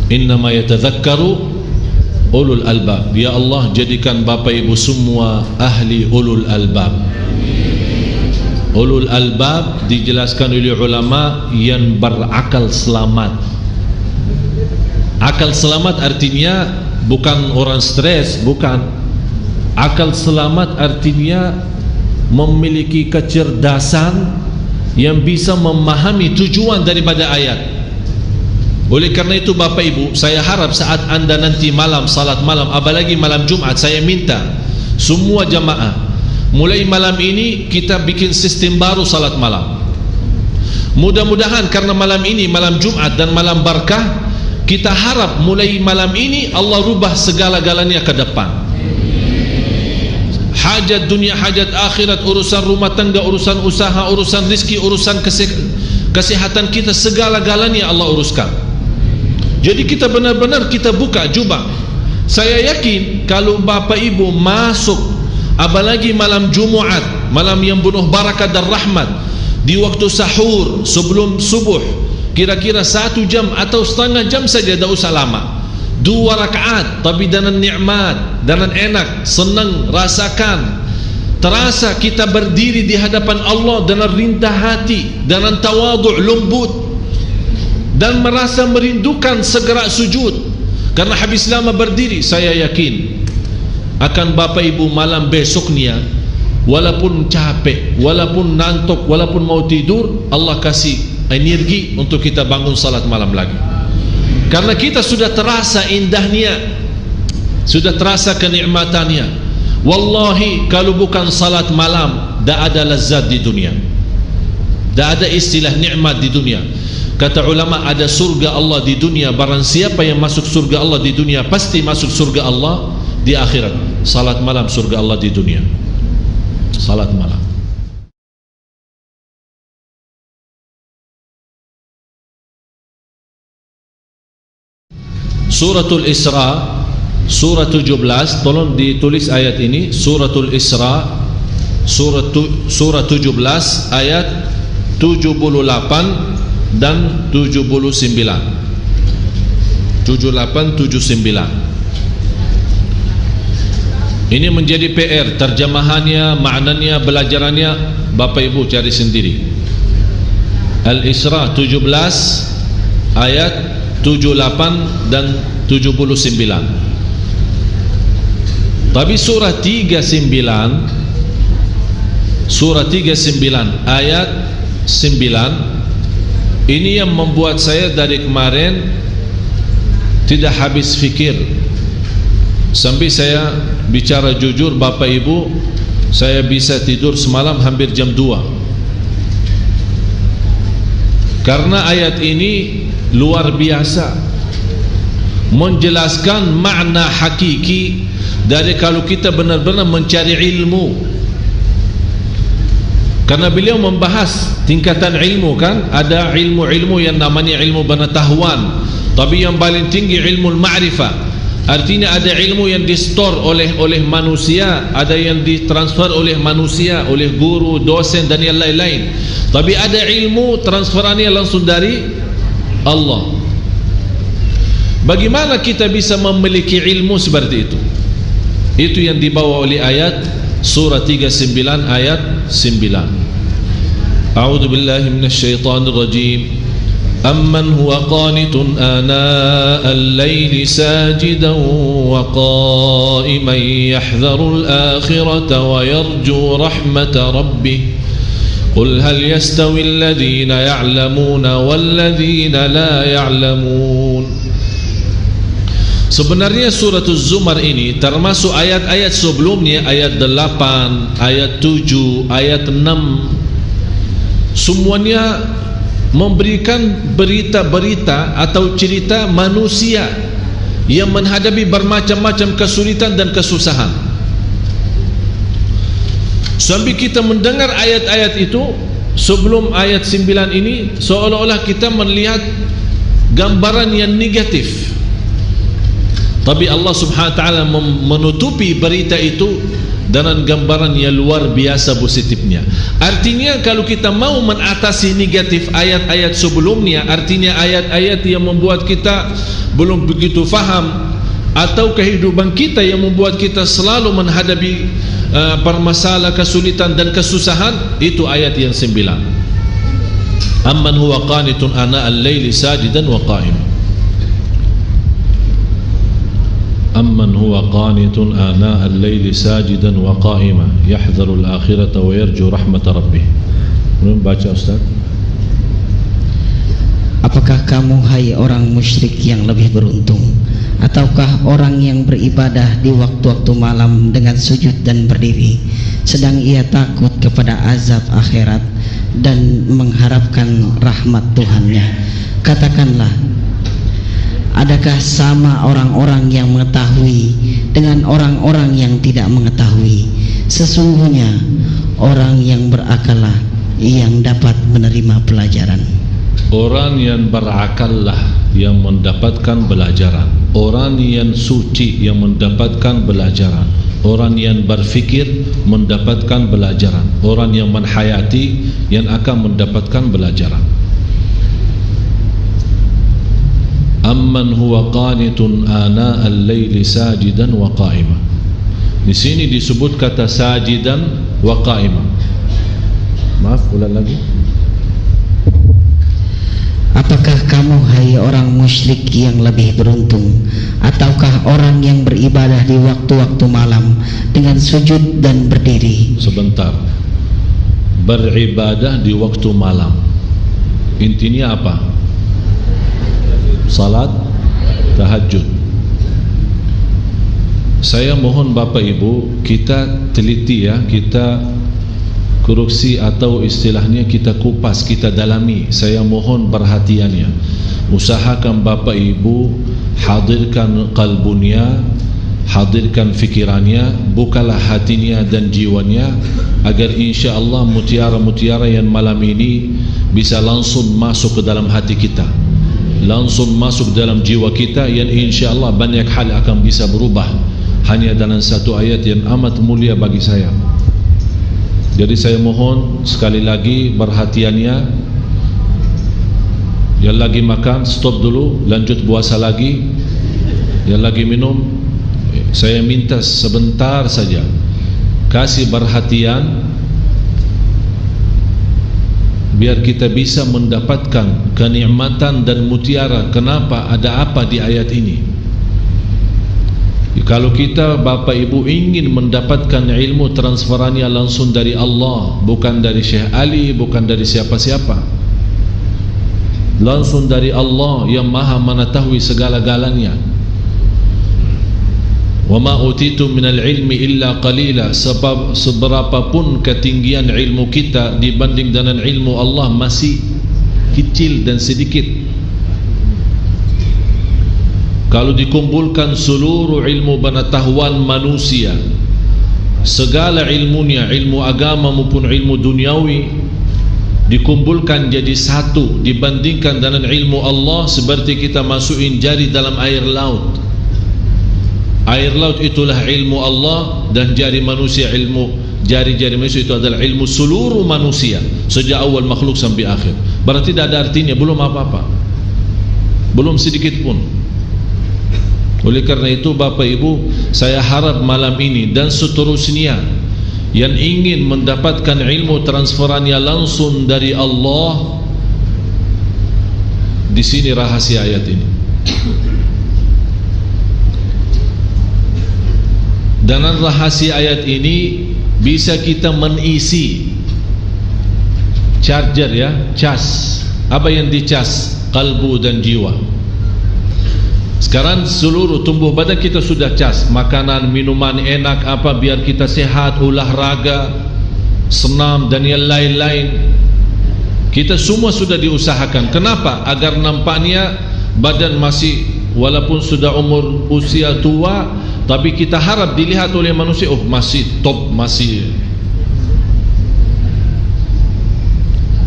innama yatadzakkaru ulul albab. Ya Allah, jadikan Bapak Ibu semua ahli ulul albab. Ulul albab dijelaskan oleh ulama yang berakal selamat. Akal selamat artinya bukan orang stres, bukan. Akal selamat artinya memiliki kecerdasan yang bisa memahami tujuan daripada ayat. Oleh karena itu Bapak Ibu, saya harap saat anda nanti malam salat malam, apalagi malam Jumat, saya minta semua jamaah mulai malam ini kita bikin sistem baru salat malam. Mudah-mudahan karena malam ini malam Jumat dan malam berkah, kita harap mulai malam ini Allah rubah segala-galanya ke depan. Hajat dunia, hajat akhirat, urusan rumah tangga, urusan usaha, urusan rizki, urusan kesehatan kita, segala-galanya Allah uruskan. Jadi kita benar-benar kita buka jubah. Saya yakin kalau Bapak Ibu masuk, apalagi malam Jumat, malam yang penuh barakat dan rahmat, di waktu sahur sebelum subuh, kira-kira 1 jam atau setengah jam saja, tidak usah lama, 2 rakaat tapi dengan nikmat, dengan enak, senang, rasakan, terasa kita berdiri di hadapan Allah dengan rintah hati, dengan tawadhu, lembut, dan merasa merindukan segera sujud. Karena habis lama berdiri, saya yakin akan Bapak Ibu malam besoknya, walaupun capek, walaupun ngantuk, walaupun mau tidur, Allah kasih energi untuk kita bangun salat malam lagi. Karena kita sudah terasa indahnya, sudah terasa kenikmatannya. Wallahi kalau bukan salat malam, tak ada lezat di dunia, tak ada istilah nikmat di dunia. Kata ulama, ada surga Allah di dunia. Barang siapa yang masuk surga Allah di dunia, pasti masuk surga Allah di akhirat. Salat malam surga Allah di dunia. Salat malam. Suratul Isra, surah 17. Tolong ditulis ayat ini, Suratul Isra, surah 17 ayat 78 dan 79. 78, 79. Ini menjadi PR, terjemahannya, maknanya, belajarannya Bapak Ibu cari sendiri. Al-Isra 17 ayat 78 dan 79. Tapi surah 39, surah 39 ayat 9, ini yang membuat saya dari kemarin tidak habis fikir. Sampai saya bicara jujur Bapak Ibu, saya bisa tidur semalam hampir jam 2. Karena ayat ini luar biasa, menjelaskan makna hakiki dari kalau kita benar-benar mencari ilmu. Karena beliau membahas tingkatan ilmu, kan ada ilmu-ilmu yang namanya ilmu pengetahuan, tapi yang paling tinggi ilmu ma'rifah. Artinya ada ilmu yang di-store oleh manusia, ada yang ditransfer oleh manusia, oleh guru, dosen dan yang lain-lain. Tapi ada ilmu transferannya langsung dari Allah. Bagaimana kita bisa memiliki ilmu seperti itu? Itu yang dibawa oleh ayat surah 39 ayat 9. A'udzu billahi minasyaitonir rajim. Amman huwa qanitun ana al-laili sajidan wa qa'iman yahdharu al-akhirata wa yarju rahmata rabbih. Qul hal yastawi alladhina ya'lamuna walladhina la ya'lamun. Sebenarnya surah Az-Zumar ini termasuk ayat-ayat sebelumnya, ayat 8, ayat 7, ayat 6. Semuanya memberikan berita-berita atau cerita manusia yang menghadapi bermacam-macam kesulitan dan kesusahan. Sampai kita mendengar ayat-ayat itu sebelum ayat 9 ini, seolah-olah kita melihat gambaran yang negatif. Tapi Allah subhanahu wa ta'ala menutupi berita itu dengan gambaran yang luar biasa positifnya. Artinya kalau kita mau mengatasi negatif ayat-ayat sebelumnya, artinya ayat-ayat yang membuat kita belum begitu faham, atau kehidupan kita yang membuat kita selalu menghadapi permasalahan, kesulitan dan kesusahan, itu ayat yang 9. Amman huwa qanitun ana al-laili sajidan wa qa'iman. Amman huwa qanitun ana al-laili sajidan wa qa'iman yahdharu al-akhirata wa yarju rahmata rabbih. Baca Ustaz. Apakah kamu hai orang musyrik yang lebih beruntung, ataukah orang yang beribadah di waktu-waktu malam dengan sujud dan berdiri, sedang ia takut kepada azab akhirat dan mengharapkan rahmat Tuhannya? Katakanlah, adakah sama orang-orang yang mengetahui dengan orang-orang yang tidak mengetahui? Sesungguhnya orang yang berakallah yang dapat menerima pelajaran. Orang yang berakallah yang mendapatkan pelajaran, orang yang suci yang mendapatkan pelajaran, orang yang berfikir mendapatkan pelajaran, orang yang menhayati yang akan mendapatkan pelajaran. Amman huwa qanitun ana al-laili sajidan wa qa'iman. Di sini disebut kata sajidan wa qa'iman. Maaf, ulang lagi. Apakah kamu hai orang musyrik yang lebih beruntung, ataukah orang yang beribadah di waktu-waktu malam dengan sujud dan berdiri? Sebentar. Beribadah di waktu malam, intinya apa? Salat tahajud. Saya mohon Bapak Ibu, kita teliti ya, kita koreksi atau istilahnya kita kupas, kita dalami. Saya mohon perhatiannya. Usahakan Bapak Ibu hadirkan kalbunya, hadirkan fikirannya, bukalah hatinya dan jiwanya, agar insya Allah mutiara-mutiara yang malam ini bisa langsung masuk ke dalam hati kita, langsung masuk dalam jiwa kita, yang insya Allah banyak hal akan bisa berubah hanya dalam satu ayat yang amat mulia bagi saya. Jadi saya mohon sekali lagi perhatiannya. Yang lagi makan stop dulu, lanjut puasa lagi. Yang lagi minum, saya minta sebentar saja kasih perhatian, biar kita bisa mendapatkan kenikmatan dan mutiara. Kenapa? Ada apa di ayat ini? Kalau kita Bapak Ibu ingin mendapatkan ilmu transferannya langsung dari Allah, bukan dari Syekh Ali, bukan dari siapa-siapa, langsung dari Allah yang maha mengetahui segala-galanya. Wa ma utitu minal ilmi illa qalila. Sebab seberapapun ketinggian ilmu kita dibanding dengan ilmu Allah masih kecil dan sedikit. Kalau dikumpulkan seluruh ilmu pengetahuan manusia, segala ilmunya, ilmu agama maupun ilmu duniawi, dikumpulkan jadi satu, dibandingkan dengan ilmu Allah, seperti kita masukin jari dalam air laut. Air laut itulah ilmu Allah, dan jari manusia, ilmu jari-jari manusia itu adalah ilmu seluruh manusia sejak awal makhluk sampai akhir. Berarti tidak ada artinya, belum apa-apa, belum sedikit pun. Oleh karena itu Bapak Ibu, saya harap malam ini dan seterusnya yang ingin mendapatkan ilmu transferannya langsung dari Allah, di sini rahasia ayat ini. Dengan rahasia ayat ini bisa kita mengisi charger ya, cas. Apa yang dicas? Kalbu dan jiwa. Sekarang seluruh tubuh badan kita sudah cas, makanan, minuman enak apa, biar kita sehat, olahraga, senam dan yang lain-lain. Kita semua sudah diusahakan. Kenapa? Agar nampaknya badan masih, walaupun sudah umur usia tua, tapi kita harap dilihat oleh manusia, oh masih top, masih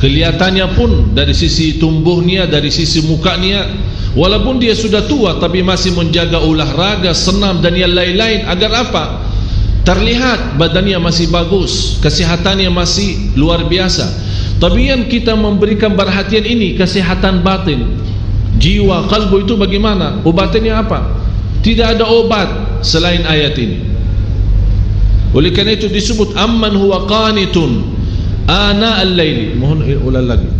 kelihatannya pun dari sisi tumbuhnya, dari sisi mukanya, walaupun dia sudah tua tapi masih menjaga olahraga, senam dan yang lain-lain. Agar apa? terlihat badannya masih bagus, kesehatannya masih luar biasa. Tapi yang kita memberikan perhatian ini kesehatan batin, jiwa, kalbu itu bagaimana? Obatnya apa? Tidak ada obat selain ayat ini. Oleh karena itu disebut amman huwa qanitun ana al-laili. Mohon ulang lagi.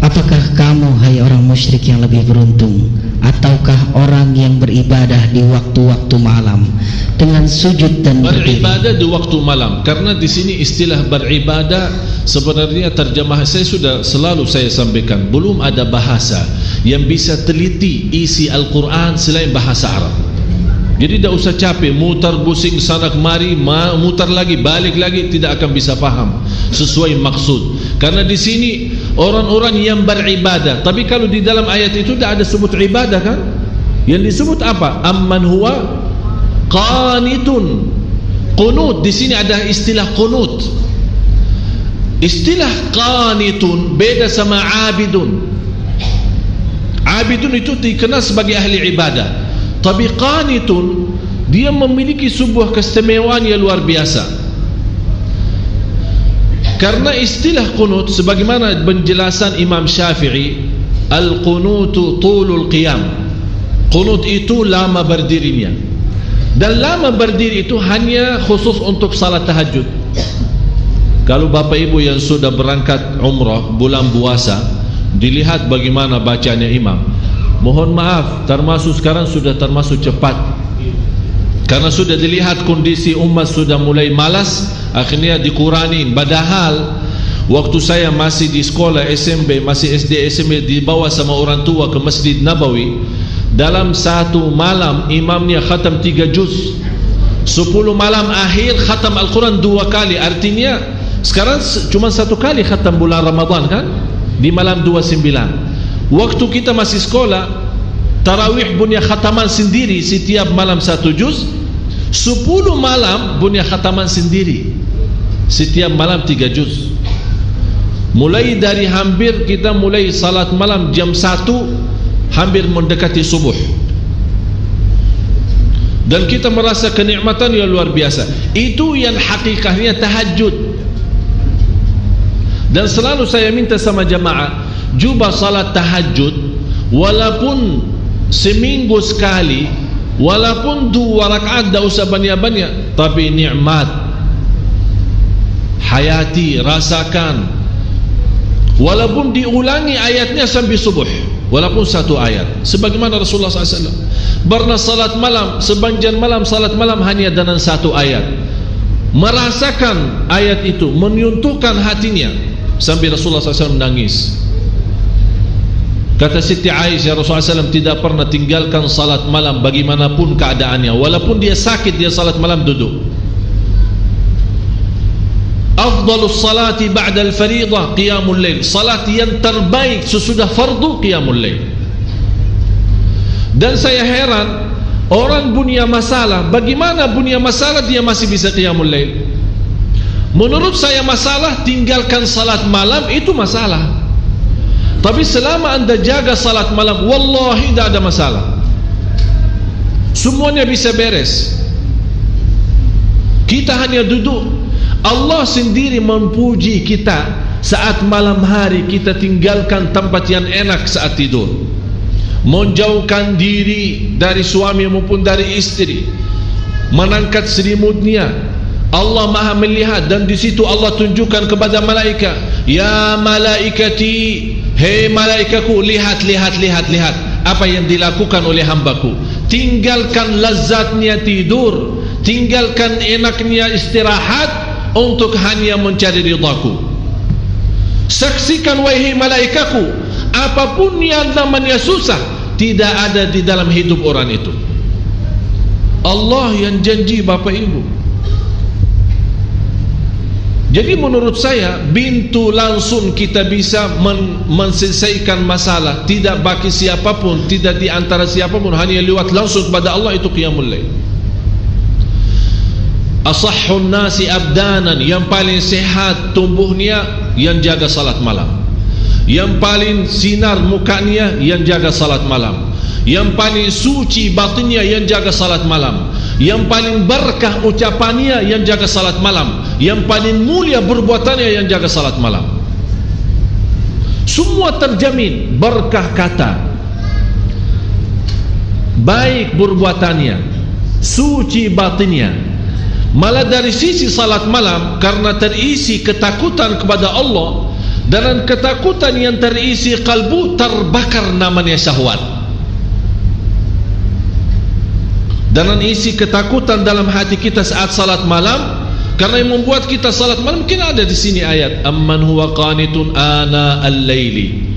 Apakah kamu, hai orang musyrik yang lebih beruntung, ataukah orang yang beribadah di waktu-waktu malam dengan sujud dan beribadah di waktu malam? Karena di sini istilah beribadah sebenarnya terjemah saya sudah selalu saya sampaikan, belum ada bahasa yang bisa teliti isi Al-Quran selain bahasa Arab. Jadi tidak usah capek mutar pusing sana kemari, mutar lagi balik lagi, tidak akan bisa paham sesuai maksud. Karena di sini orang-orang yang beribadah, tapi kalau di dalam ayat itu tidak ada sebut ibadah kan? Yang disebut apa? Amman huwa qanitun. Qunut, di sini ada istilah qunut. Istilah qanitun beda sama abidun. Abidun itu dikenal sebagai ahli ibadah. Tapi qanitun dia memiliki sebuah keistimewaan yang luar biasa. Karena istilah qunut sebagaimana penjelasan Imam Syafi'i, al-qunutu tulul qiyam. Qunut itu lama berdirinya. Dan lama berdiri itu hanya khusus untuk salat tahajud. Kalau Bapak Ibu yang sudah berangkat umrah bulan puasa, dilihat bagaimana bacanya imam. Mohon maaf, termasuk sekarang sudah termasuk cepat. Karena sudah dilihat kondisi umat sudah mulai malas, akhirnya dikurangin. Padahal waktu saya masih di sekolah SMP, masih SD SMP, dibawa sama orang tua ke Masjid Nabawi, dalam satu malam imamnya khatam 3 juz. 10 malam akhir khatam Al-Quran 2 kali. Artinya sekarang cuma 1 kali khatam bulan Ramadan kan, di malam 29. Waktu kita masih sekolah, tarawih punya khataman sendiri setiap malam 1 juz. 10 malam punya khataman sendiri setiap malam 3 juz. Mulai dari hampir kita mulai salat malam jam 1 hampir mendekati subuh. Dan kita merasa kenikmatan yang luar biasa. Itu yang hakikatnya tahajud. Dan selalu saya minta sama jamaah, cuba salat tahajud walaupun seminggu sekali, walaupun 2 rakaat, tak usah banyak-banyak, tapi nikmat hayati, rasakan. Walaupun diulangi ayatnya sampai subuh, walaupun 1 ayat, sebagaimana Rasulullah SAW pernah salat malam, sepanjang malam salat malam hanya dengan 1 ayat, merasakan ayat itu, menyentuhkan hatinya sampai Rasulullah SAW menangis. Kata Siti Aisyah, Rasulullah SAW tidak pernah tinggalkan salat malam bagaimanapun keadaannya, walaupun dia sakit dia salat malam duduk. Afdalus salati ba'dal faridah qiyamul lail. Salat yang terbaik sesudah fardu qiyamul lail. Dan saya heran, orang punya masalah, bagaimana punya masalah dia masih bisa qiyamul lail? Menurut saya masalah tinggalkan salat malam itu masalah. Tapi selama anda jaga salat malam, wallahi tidak ada masalah. Semuanya bisa beres. Kita hanya duduk. Allah sendiri memuji kita saat malam hari kita tinggalkan tempat yang enak saat tidur, menjauhkan diri dari suami maupun dari istri, mengangkat selimutnya. Allah maha melihat, dan di situ Allah tunjukkan kepada malaikat, ya malaikati, hei malaikatku, lihat apa yang dilakukan oleh hambaku. Tinggalkan lazatnya tidur, tinggalkan enaknya istirahat untuk hanya mencari ridhaku. Saksikan wahai malaikatku, apapun yang namanya susah tidak ada di dalam hidup orang itu. Allah yang janji Bapak Ibu. Jadi menurut saya pintu langsung kita bisa menyelesaikan masalah, tidak bagi siapapun, tidak di antara siapapun, hanya lewat langsung kepada Allah, itu qiyamul lail. Asahhun nasi abdanan, yang paling sehat tubuhnya yang jaga salat malam, yang paling sinar mukanya yang jaga salat malam, Yang paling suci batinnya yang jaga salat malam. Yang paling berkah ucapannya yang jaga salat malam. Yang paling mulia perbuatannya yang jaga salat malam. Semua terjamin berkah kata, baik perbuatannya, suci batinnya. Malah dari sisi salat malam, karena terisi ketakutan kepada Allah, dan ketakutan yang terisi kalbu, terbakar namanya syahwat. Dan isi ketakutan dalam hati kita saat salat malam, karena yang membuat kita salat malam, mungkin ada di sini ayat amman huwa qanitun ana al-laili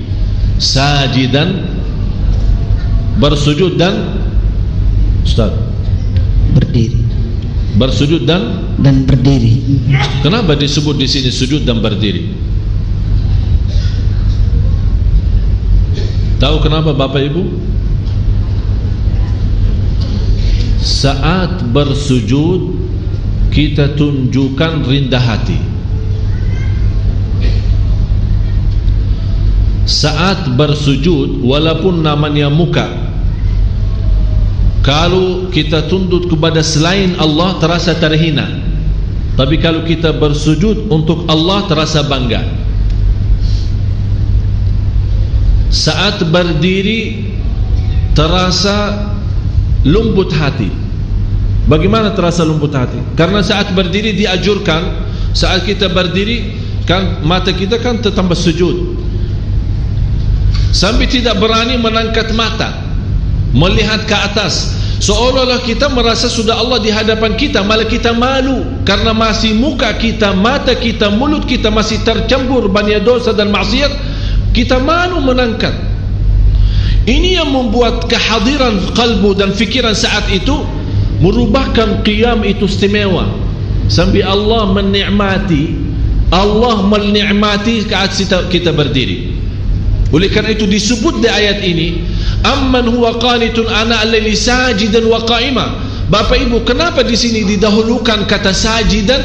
sajidan, bersujud dan Ustaz berdiri, bersujud dan berdiri. Kenapa disebut di sini sujud dan berdiri? Tahu kenapa Bapak Ibu? Saat bersujud kita tunjukkan rendah hati. Saat bersujud, walaupun namanya muka, kalau kita tunduk kepada selain Allah terasa terhina. Tapi kalau kita bersujud untuk Allah terasa bangga. Saat berdiri terasa lembut hati. Bagaimana terasa lembut hati? Karena saat berdiri dianjurkan, saat kita berdiri kan mata kita kan tertambah sujud, sampai tidak berani menangkat mata melihat ke atas, seolah-olah kita merasa sudah Allah di hadapan kita. Malah kita malu karena masih muka kita, mata kita, mulut kita masih tercampur banyak dosa dan maksiat. Kita malu menangkat. Ini yang membuat kehadiran kalbu dan fikiran saat itu merubahkan qiyam itu istimewa, sampai Allah menikmati saat kita berdiri. Oleh karena itu disebut di ayat ini amman huwa qanitun ana al-laili sajidan wa qa'ima. Bapak Ibu, kenapa di sini didahulukan kata sajidan,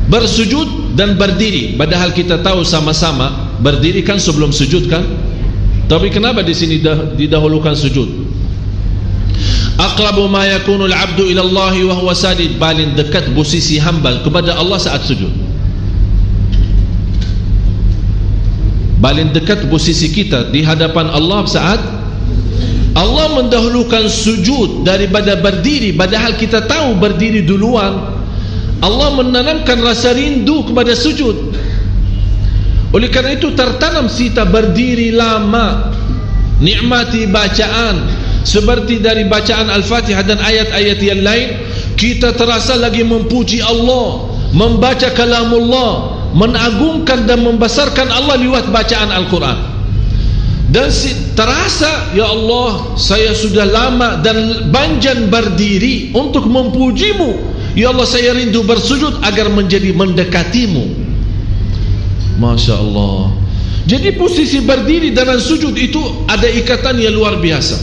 bersujud dan berdiri, padahal kita tahu sama-sama berdiri kan sebelum sujud kan? Tapi kenapa di sini didahulukan sujud? Aqrabu ma yakunu al-'abdu ila Allah wa huwa sajid, paling dekat posisi hamba kepada Allah saat sujud. Paling dekat posisi kita di hadapan Allah saat Allah mendahulukan sujud daripada berdiri, padahal kita tahu berdiri duluan. Allah menanamkan rasa rindu kepada sujud. Oleh karena itu tertanam kita berdiri lama, nikmati bacaan, seperti dari bacaan Al-Fatihah dan ayat-ayat yang lain, kita terasa lagi memuji Allah, membaca kalamullah, mengagungkan dan membesarkan Allah lewat bacaan Al-Quran. Dan terasa, ya Allah, saya sudah lama dan banjan berdiri untuk memujimu. Ya Allah, saya rindu bersujud agar menjadi mendekatimu. Masya Allah. Jadi posisi berdiri dan sujud itu ada ikatan yang luar biasa.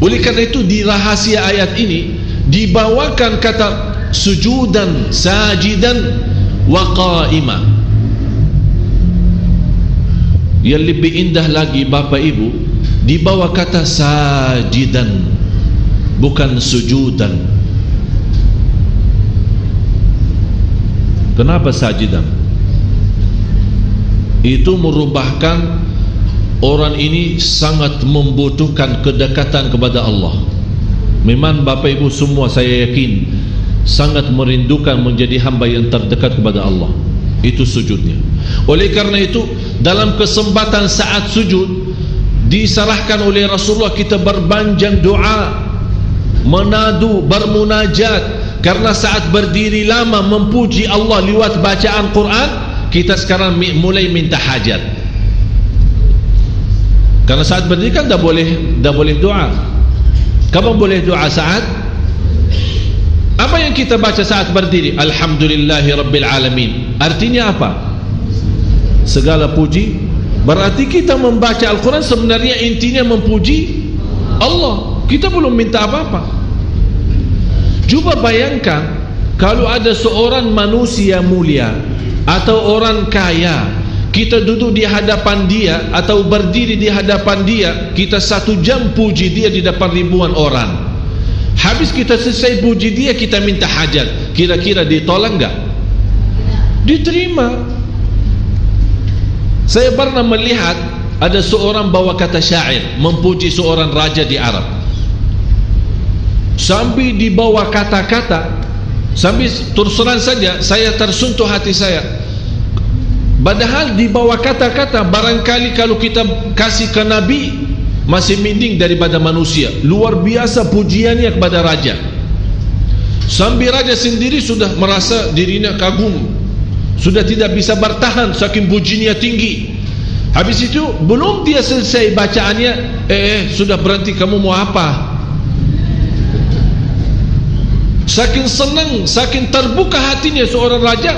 Oleh karena itu di rahasia ayat ini dibawakan kata sujudan, sajidan wa qa'ima. Yang lebih indah lagi Bapak Ibu, dibawa kata sajidan, bukan sujudan. Kenapa sajidan? Itu merubahkan orang ini sangat membutuhkan kedekatan kepada Allah. Memang Bapak Ibu semua saya yakin sangat merindukan menjadi hamba yang terdekat kepada Allah. Itu sujudnya. Oleh karena itu dalam kesempatan saat sujud diserahkan oleh Rasulullah kita berbanjang doa, menadu, bermunajat. Karena saat berdiri lama memuji Allah lewat bacaan Quran, kita sekarang mulai minta hajat. Karena saat berdiri kan dah boleh doa. Kapan boleh doa saat? Apa yang kita baca saat berdiri? Alhamdulillahi Rabbil Alamin. Artinya apa? Segala puji. Berarti kita membaca Al-Quran sebenarnya intinya memuji Allah. Kita belum minta apa-apa. Cuba bayangkan kalau ada seorang manusia mulia atau orang kaya, kita duduk di hadapan dia atau berdiri di hadapan dia, kita 1 jam puji dia di depan ribuan orang. Habis kita selesai puji dia, kita minta hajat, kira-kira ditolak enggak? Diterima. Saya pernah melihat ada seorang bawa kata syair memuji seorang raja di Arab, sambil dibawa kata-kata, sambil terus terang saja saya tersentuh hati saya. Padahal dibawa kata-kata, barangkali kalau kita kasih ke Nabi masih mending daripada manusia. Luar biasa pujiannya kepada raja, sambil raja sendiri sudah merasa dirinya kagum, sudah tidak bisa bertahan saking pujiannya tinggi. Habis itu belum dia selesai bacaannya, sudah berhenti, kamu mau apa? Saking senang, saking terbuka hatinya seorang raja,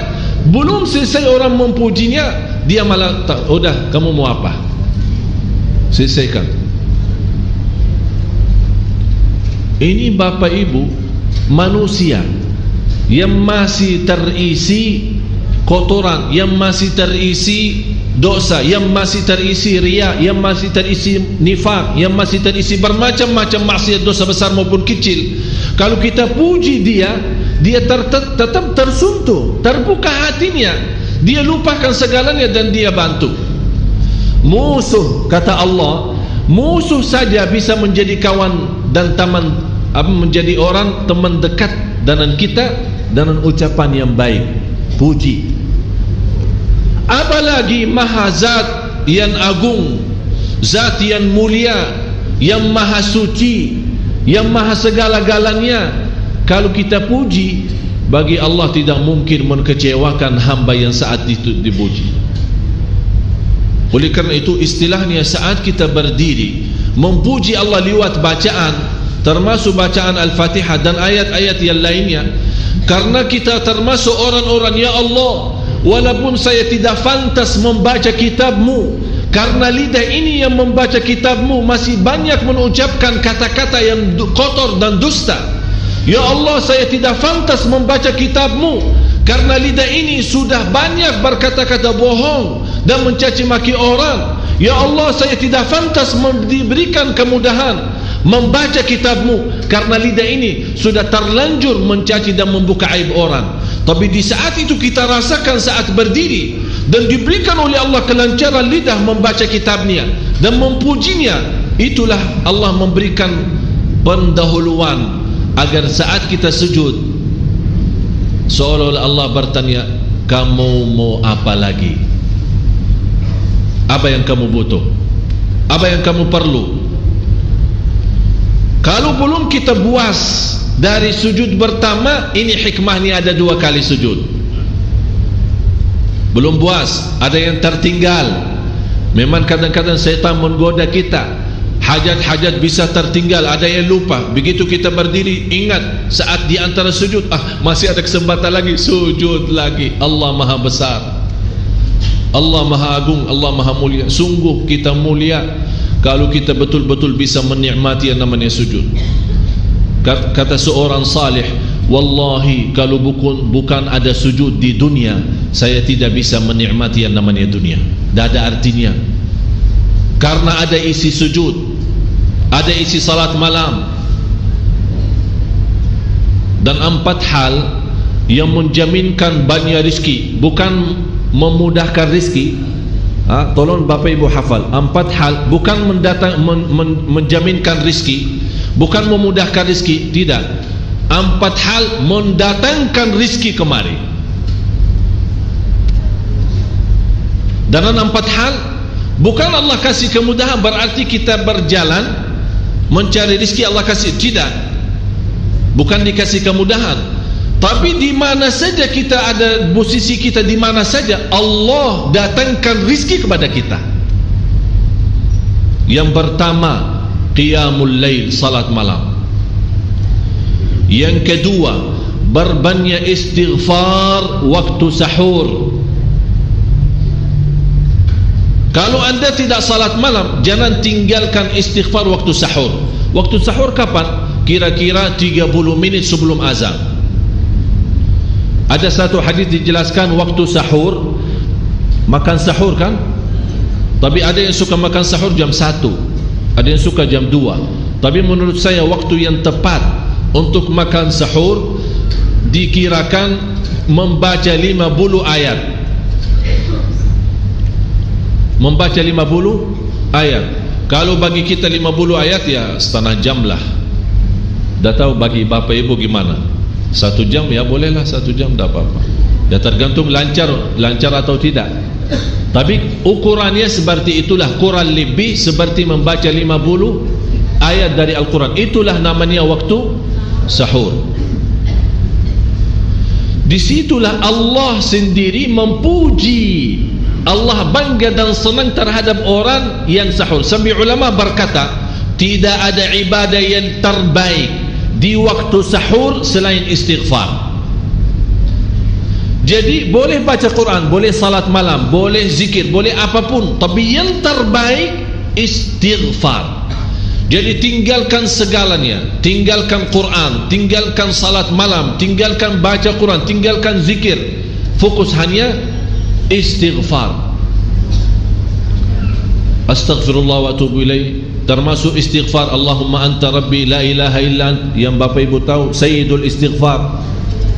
belum selesai orang memujinya, dia malah udah, kamu mau apa? Selesaikan. Ini Bapak Ibu manusia yang masih terisi kotoran, yang masih terisi dosa, yang masih terisi riya, yang masih terisi nifak, yang masih terisi bermacam-macam maksiat, dosa besar maupun kecil. Kalau kita puji dia, dia tetap tersentuh, terbuka hatinya, dia lupakan segalanya dan dia bantu. Musuh, kata Allah, musuh saja bisa menjadi kawan dan teman, menjadi orang teman dekat dengan kita dengan ucapan yang baik, puji. Apalagi maha zat yang agung, zat yang mulia, yang maha suci, yang maha segala-galanya. Kalau kita puji, bagi Allah tidak mungkin mengecewakan hamba yang saat itu dipuji. Oleh kerana itu istilahnya saat kita berdiri memuji Allah lewat bacaan, termasuk bacaan Al-Fatihah dan ayat-ayat yang lainnya, karena kita termasuk orang-orang, ya Allah, walaupun saya tidak pantas membaca kitab-Mu, karena lidah ini yang membaca kitab-Mu masih banyak mengucapkan kata-kata yang kotor dan dusta. Ya Allah, saya tidak pantas membaca kitab-Mu, karena lidah ini sudah banyak berkata-kata bohong dan mencaci maki orang. Ya Allah, saya tidak pantas diberikan kemudahan membaca kitab-Mu, karena lidah ini sudah terlanjur mencaci dan membuka aib orang. Tapi di saat itu kita rasakan saat berdiri dan diberikan oleh Allah kelancaran lidah membaca kitabnya dan memujinya, itulah Allah memberikan pendahuluan agar saat kita sujud seolah-olah Allah bertanya, kamu mau apa lagi? Apa yang kamu butuh? Apa yang kamu perlu? Kalau belum kita puas dari sujud pertama, ini hikmahnya ada 2 kali sujud. Belum puas, ada yang tertinggal. Memang kadang-kadang syaitan menggoda kita, hajat-hajat bisa tertinggal, ada yang lupa. Begitu kita berdiri, ingat saat di antara sujud, masih ada kesempatan lagi, sujud lagi. Allah maha besar, Allah maha agung, Allah maha mulia. Sungguh kita mulia kalau kita betul-betul bisa menikmati yang namanya sujud. Kata seorang salih, wallahi kalau bukan ada sujud di dunia, saya tidak bisa menikmati yang namanya dunia. Tidak ada artinya. Karena ada isi sujud, ada isi salat malam, dan 4 hal yang menjaminkan banyak rizki, bukan memudahkan rizki. Tolong Bapak Ibu hafal, 4 hal bukan menjaminkan rizki, bukan memudahkan rizki, tidak. 4 hal mendatangkan rizki kemari. Dan 4 hal bukan Allah kasih kemudahan berarti kita berjalan mencari rizki Allah kasih, tidak. Bukan dikasih kemudahan, tapi di mana saja kita ada, posisi kita di mana saja, Allah datangkan rizki kepada kita. Yang pertama, qiyamul lail, salat malam. Yang kedua, berbanyak istighfar waktu sahur. Kalau anda tidak salat malam, jangan tinggalkan istighfar waktu sahur. Waktu sahur kapan? Kira-kira 30 menit sebelum azan. Ada satu hadis dijelaskan waktu sahur makan sahur kan? Tapi ada yang suka makan sahur jam 1, ada yang suka jam 2. Tapi menurut saya waktu yang tepat untuk makan sahur dikirakan membaca 50 ayat. Membaca 50 ayat. Kalau bagi kita 50 ayat ya setengah jam lah. Dah tahu bagi bapak ibu gimana? 1 jam ya bolehlah, 1 jam tak apa-apa. Ya tergantung lancar atau tidak. Tapi ukurannya seperti itulah, kurang lebih seperti membaca 50 ayat dari Al-Quran. Itulah namanya waktu sahur. Disitulah Allah sendiri memuji, Allah bangga dan senang terhadap orang yang sahur. Sampai ulama berkata, tidak ada ibadah yang terbaik di waktu sahur selain istighfar. Jadi boleh baca Quran, boleh salat malam, boleh zikir, boleh apapun, tapi yang terbaik istighfar. Jadi tinggalkan segalanya, tinggalkan Quran, tinggalkan salat malam, tinggalkan baca Quran, tinggalkan zikir, fokus hanya istighfar. Astaghfirullah wa atubu ilaih, termasuk istighfar Allahumma anta rabbi la ilaha illa ant, yang bapak ibu tahu sayyidul istighfar,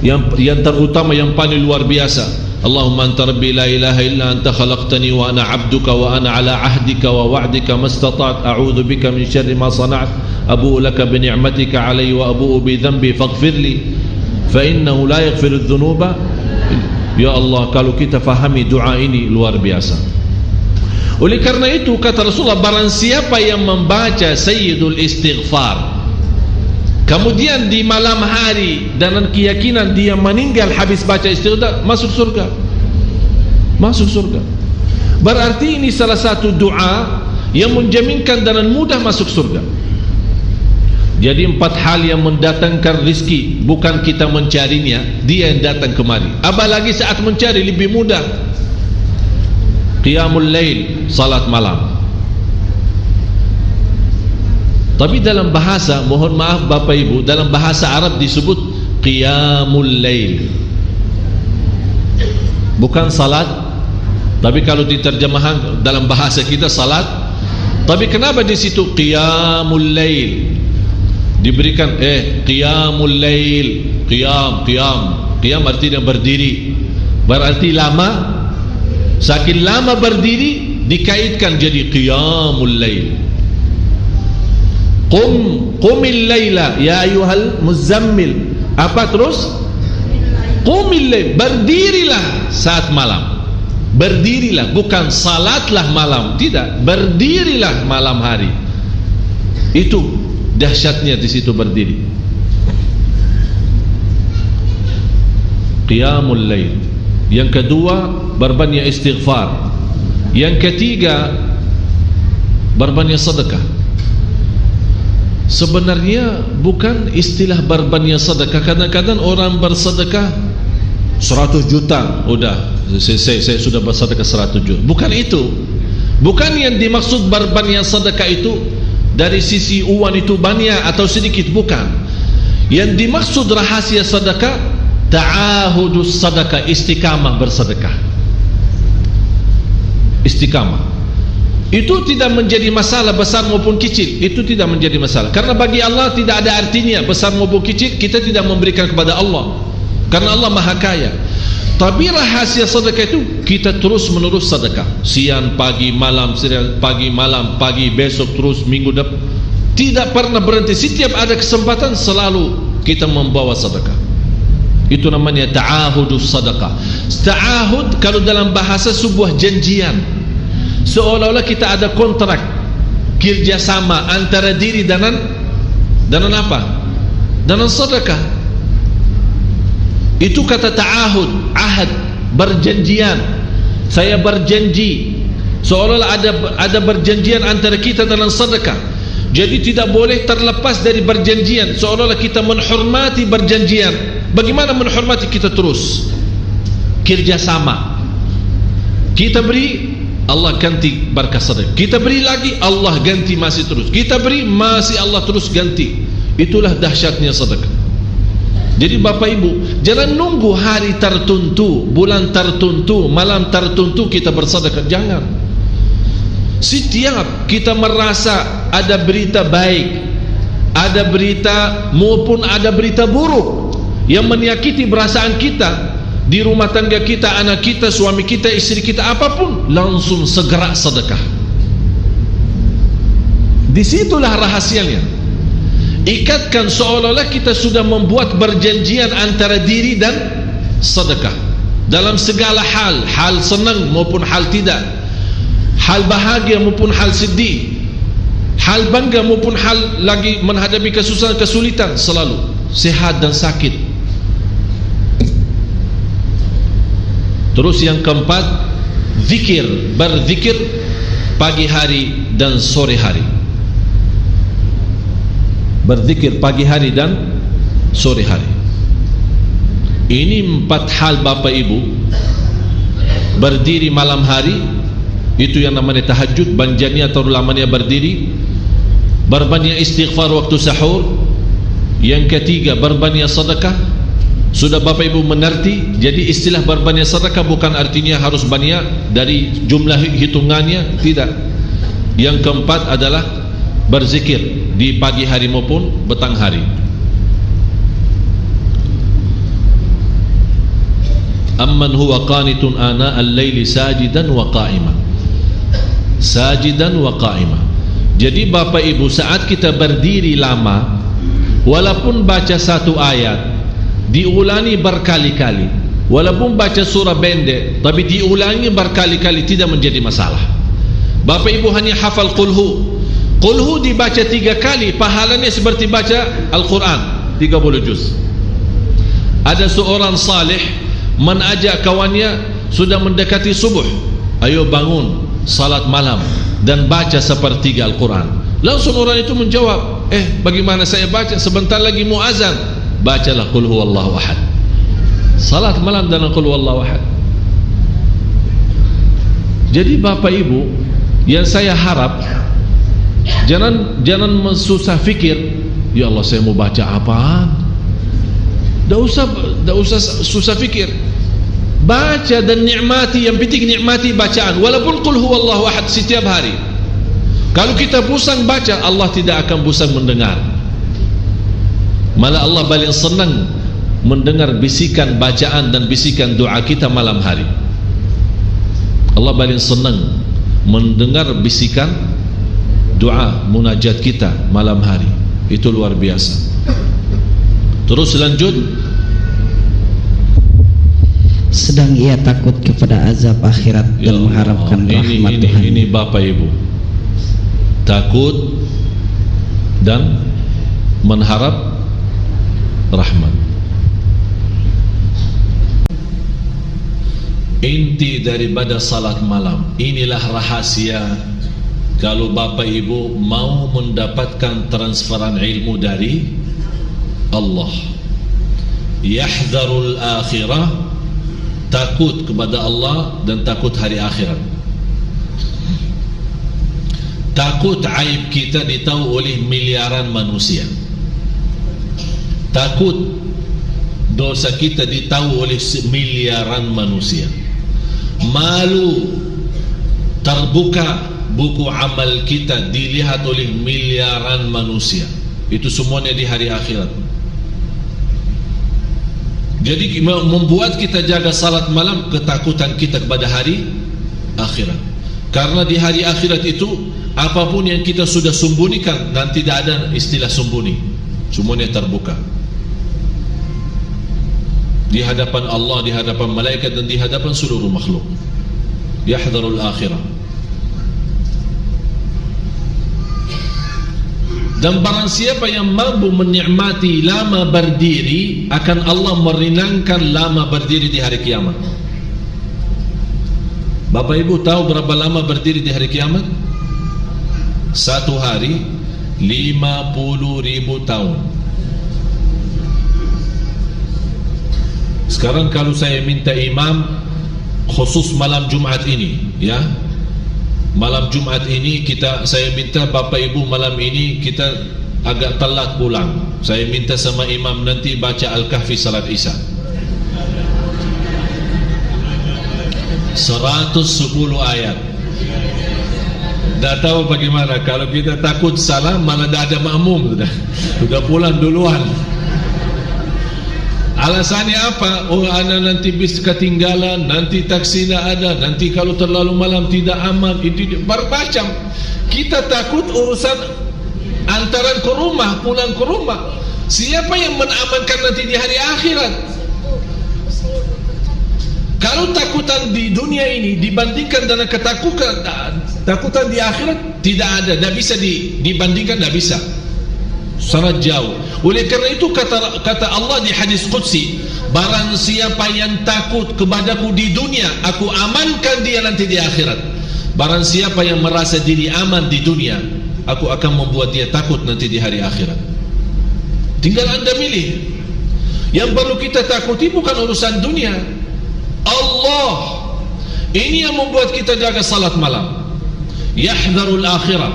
yang terutama, yang paling luar biasa. Allahumma anta rabbi la ilaha illa anta khalaqtani wa ana abduka wa ana ala ahdika wa wa'dika mastata'at a'udhu bika min syarri ma sana'at abu'u laka bi ni'matika alayhi wa abu'u bi dhanbi faghfirli fa innahu la yaghfiru dhunuba. Ya Allah, kalau kita fahami doa ini luar biasa. Oleh karena itu kata Rasulullah, barang siapa yang membaca sayyidul istighfar kemudian di malam hari dengan keyakinan dia meninggal habis baca istighfar, masuk surga. Masuk surga. Berarti ini salah satu doa yang menjaminkan dengan mudah masuk surga. Jadi 4 hal yang mendatangkan rizki, bukan kita mencarinya, dia yang datang kemari. Apalagi saat mencari lebih mudah. Qiyamul lail, salat malam. Tapi dalam bahasa, mohon maaf Bapak Ibu, dalam bahasa Arab disebut qiyamul lail, bukan salat. Tapi kalau diterjemahkan dalam bahasa kita salat. Tapi kenapa di situ qiyamul lail? Diberikan qiyamul lail, qiyam artinya berdiri. Berarti lama. Saking lama berdiri dikaitkan jadi qiyamul lail. Qumil laila ya ayyuhal muzammil. Apa terus? Qumil lail, berdirilah saat malam. Berdirilah, bukan salatlah malam, tidak, berdirilah malam hari. Itu dahsyatnya di situ berdiri. Qiyamul lail. Yang kedua, berbanyak istighfar. Yang ketiga, berbanyak sedekah. Sebenarnya bukan istilah berbanyak sedekah. Kadang-kadang orang bersedekah 100 juta, udah saya sudah bersedekah 100 juta. Bukan itu. Bukan yang dimaksud berbanyak sedekah itu dari sisi uang itu banyak atau sedikit, bukan. Yang dimaksud rahasia sedekah ta'ahudus sedekah, istiqamah bersedekah. Istiqamah itu tidak menjadi masalah besar maupun kecil. Itu tidak menjadi masalah, karena bagi Allah tidak ada artinya besar maupun kecil. Kita tidak memberikan kepada Allah karena Allah maha kaya. Tapi rahasia sedekah itu kita terus menerus sedekah, siang pagi malam, siang pagi malam, pagi besok terus, minggu depan, tidak pernah berhenti. Setiap ada kesempatan selalu kita membawa sedekah. Itu namanya ta'ahudus sedekah. Ta'ahud kalau dalam bahasa sebuah janjian, seolah-olah kita ada kontrak kerjasama antara diri dengan apa? Dengan sedekah. Itu kata ta'ahud, ahad, berjanjian. Saya berjanji, seolah-olah ada berjanjian antara kita dengan sedekah. Jadi tidak boleh terlepas dari berjanjian, seolah-olah kita menghormati berjanjian. Bagaimana menghormati? Kita terus kerjasama. Kita beri, Allah ganti berkah sedekah. Kita beri lagi, Allah ganti masih terus. Kita beri, masih Allah terus ganti. Itulah dahsyatnya sedekah. Jadi Bapak Ibu, jangan nunggu hari tertentu, bulan tertentu, malam tertentu kita bersedekah. Jangan. Setiap kita merasa ada berita baik, ada berita maupun ada berita buruk yang menyakiti perasaan kita di rumah tangga kita, anak kita, suami kita, istri kita, apapun, langsung segera sedekah. Disitulah rahasianya. Ikatkan seolah-olah kita sudah membuat perjanjian antara diri dan sedekah dalam segala hal, hal senang maupun hal tidak, hal bahagia maupun hal sedih, hal bangga maupun hal lagi menghadapi kesusahan, kesulitan, selalu sehat dan sakit. Terus yang keempat, zikir, berzikir pagi hari dan sore hari. Berzikir pagi hari dan sore hari. Ini 4 hal Bapak Ibu. Berdiri malam hari, itu yang namanya tahajud, banjanya atau lamanya berdiri. Berbanyak istighfar waktu sahur. Yang ketiga, berbanyak sedekah. Sudah Bapak Ibu mengerti? Jadi istilah berbanyak sedekah bukan artinya harus banyak dari jumlah hitungannya, tidak. Yang keempat adalah berzikir di pagi hari maupun petang hari. Amman huwa qanitun ana al-laili sajidan wa qa'ima. Sajidan wa qa'ima. Jadi Bapak Ibu, saat kita berdiri lama, walaupun baca satu ayat diulangi berkali-kali, walaupun baca surah pendek tapi diulangi berkali-kali, tidak menjadi masalah. Bapak Ibu hanya hafal qulhu. Qulhu dibaca 3 kali, pahalanya seperti baca Al-Quran 30 juz. Ada seorang salih mengajak kawannya, sudah mendekati subuh, ayo bangun salat malam dan baca sepertiga Al-Quran. Langsung orang itu menjawab, bagaimana saya baca, sebentar lagi mau azan. Bacalah qul huwallahu ahad. Salat malam dan qul huwallahu ahad. Jadi Bapak Ibu, yang saya harap jangan susah fikir, ya Allah saya mau baca apaan. Tidak usah susah fikir. Baca dan nikmati, yang penting nikmati bacaan. Walaupun qul huwallahu ahad setiap hari. Kalau kita pusing baca, Allah tidak akan pusing mendengar. Malah Allah paling senang mendengar bisikan bacaan dan bisikan doa kita malam hari. Allah paling senang mendengar bisikan doa munajat kita malam hari. Itu luar biasa. Terus lanjut. Sedang ia takut kepada azab akhirat dan mengharapkan rahmat Tuhan. Ini Bapak Ibu, takut dan mengharap rahmat. Inti daripada salat malam, inilah rahasia kalau Bapak Ibu mau mendapatkan transferan ilmu dari Allah. Yahdharul akhirah, takut kepada Allah dan takut hari akhirat. Takut aib kita ditahu oleh miliaran manusia. Takut dosa kita ditahu oleh miliaran manusia. Malu terbuka buku amal kita dilihat oleh miliaran manusia. Itu semuanya di hari akhirat. Jadi membuat kita jaga salat malam, ketakutan kita kepada hari akhirat. Karena di hari akhirat itu apapun yang kita sudah sembunyikan, dan tidak ada istilah sembunyi, semuanya terbuka di hadapan Allah, di hadapan malaikat, dan di hadapan seluruh makhluk. Yahdharul akhirah. Dan barang siapa yang mampu menikmati lama berdiri, akan Allah meringankan lama berdiri di hari kiamat. Bapak Ibu tahu berapa lama berdiri di hari kiamat? Satu hari 50.000 tahun. Sekarang kalau saya minta imam khusus malam Jumat ini, ya, malam Jumat ini saya minta Bapak Ibu malam ini kita agak telat pulang. Saya minta sama imam nanti baca Al-Kahfi salat Isya. 110 ayat. Tak tahu bagaimana. Kalau kita takut salah, malah dah ada makmum sudah pulang duluan. Alasannya apa? Oh, anak nanti bis ketinggalan, nanti taksi tak ada, nanti kalau terlalu malam tidak aman. Itu bermacam. Kita takut urusan antaran ke rumah, pulang ke rumah. Siapa yang menamankan nanti di hari akhirat? Kalau takutan di dunia ini dibandingkan dengan takutan di akhirat, tidak ada, tidak bisa dibandingkan, tidak bisa, sangat jauh. Oleh kerana itu kata Allah di hadis Qudsi, barang siapa yang takut kepadaku di dunia, aku amankan dia nanti di akhirat. Barang siapa yang merasa diri aman di dunia, aku akan membuat dia takut nanti di hari akhirat. Tinggal anda milih. Yang perlu kita takuti bukan urusan dunia, Allah. Ini yang membuat kita jaga salat malam. Yahdharul akhirah.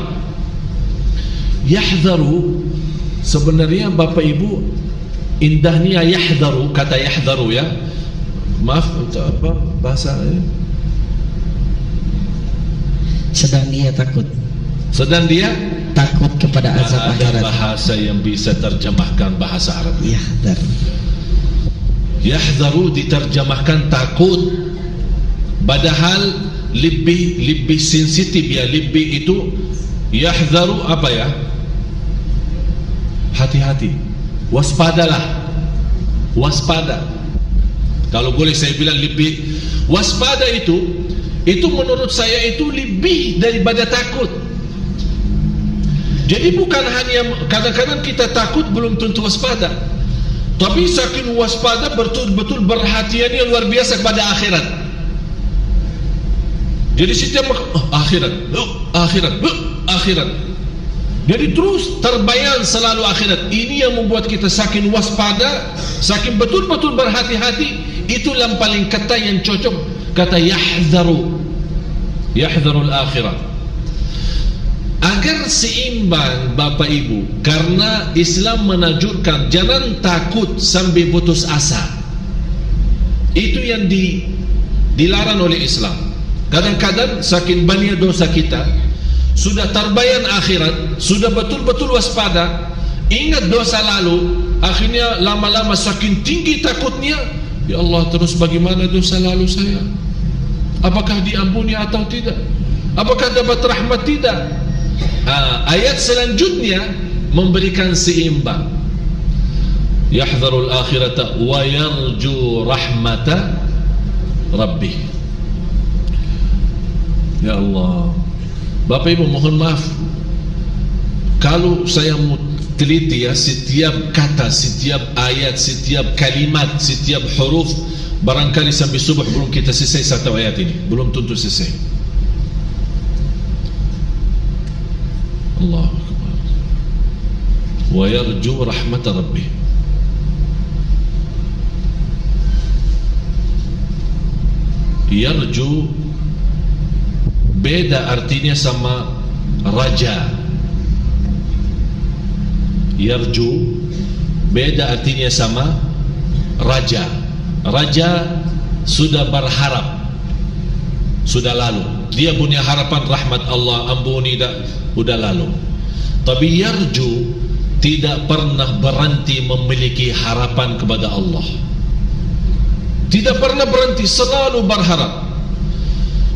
Yahdharu, sebenarnya Bapak Ibu, indahnya yahdharu, kata yahdharu ya. Maaf, apa bahasa ini? Sedang ia takut. Sedang dia takut kepada azab akhirat. Ada bahasa yang bisa terjemahkan bahasa Arab. Yahdhar. Yahdharu diterjemahkan takut, padahal lebih sensitif ya. Lebih itu yahdharu apa ya? Hati-hati, waspadalah, waspada. Kalau boleh saya bilang lebih waspada itu menurut saya itu lebih daripada takut. Jadi bukan hanya kadang-kadang kita takut belum tentu waspada, tapi saking waspada betul-betul perhatiannya luar biasa kepada akhirat. Jadi setiap akhirat. Jadi terus terbayang selalu akhirat. Ini yang membuat kita saking waspada, saking betul-betul berhati-hati. Itu yang paling kata yang cocok, kata yahdharul akhirah. Agar seimbang Bapak Ibu, karena Islam menanjurkan jangan takut sampai putus asa. Itu yang dilarang oleh Islam. Kadang-kadang saking banyak dosa kita, sudah terbayang akhirat, sudah betul-betul waspada, ingat dosa lalu, akhirnya lama-lama saking tinggi takutnya, ya Allah, terus bagaimana dosa lalu saya? Apakah diampuni atau tidak? Apakah dapat rahmat tidak? Ayat selanjutnya memberikan seimbang. Yahdharul akhirata wa yarju rahmata rabbih. Ya Allah, Bapak Ibu mohon maaf kalau saya mau teliti ya, setiap kata, setiap ayat, setiap kalimat, setiap huruf. Barangkali sampai subuh belum kita selesai satu ayat ini, belum tentu selesai. Allah Akbar. Wa yarju rahmat rabbih. Yarju beda artinya sama raja. Yarju beda artinya sama raja. Raja sudah berharap, sudah lalu. Dia punya harapan rahmat Allah, ampuni dah, sudah lalu. Tapi yarju tidak pernah berhenti memiliki harapan kepada Allah. Tidak pernah berhenti, selalu berharap.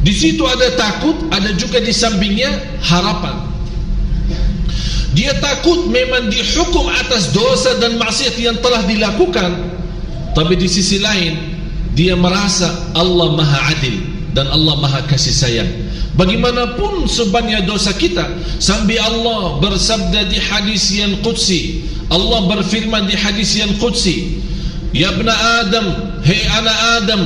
Di situ ada takut, ada juga di sampingnya harapan. Dia takut memang dihukum atas dosa dan maksiat yang telah dilakukan, tapi di sisi lain dia merasa Allah Maha Adil dan Allah Maha Kasih Sayang. Bagaimanapun sebanyak dosa kita, sampai Allah bersabda di hadis yang qudsi, Allah berfirman di hadis yang qudsi, ya ibna Adam, hei anak Adam,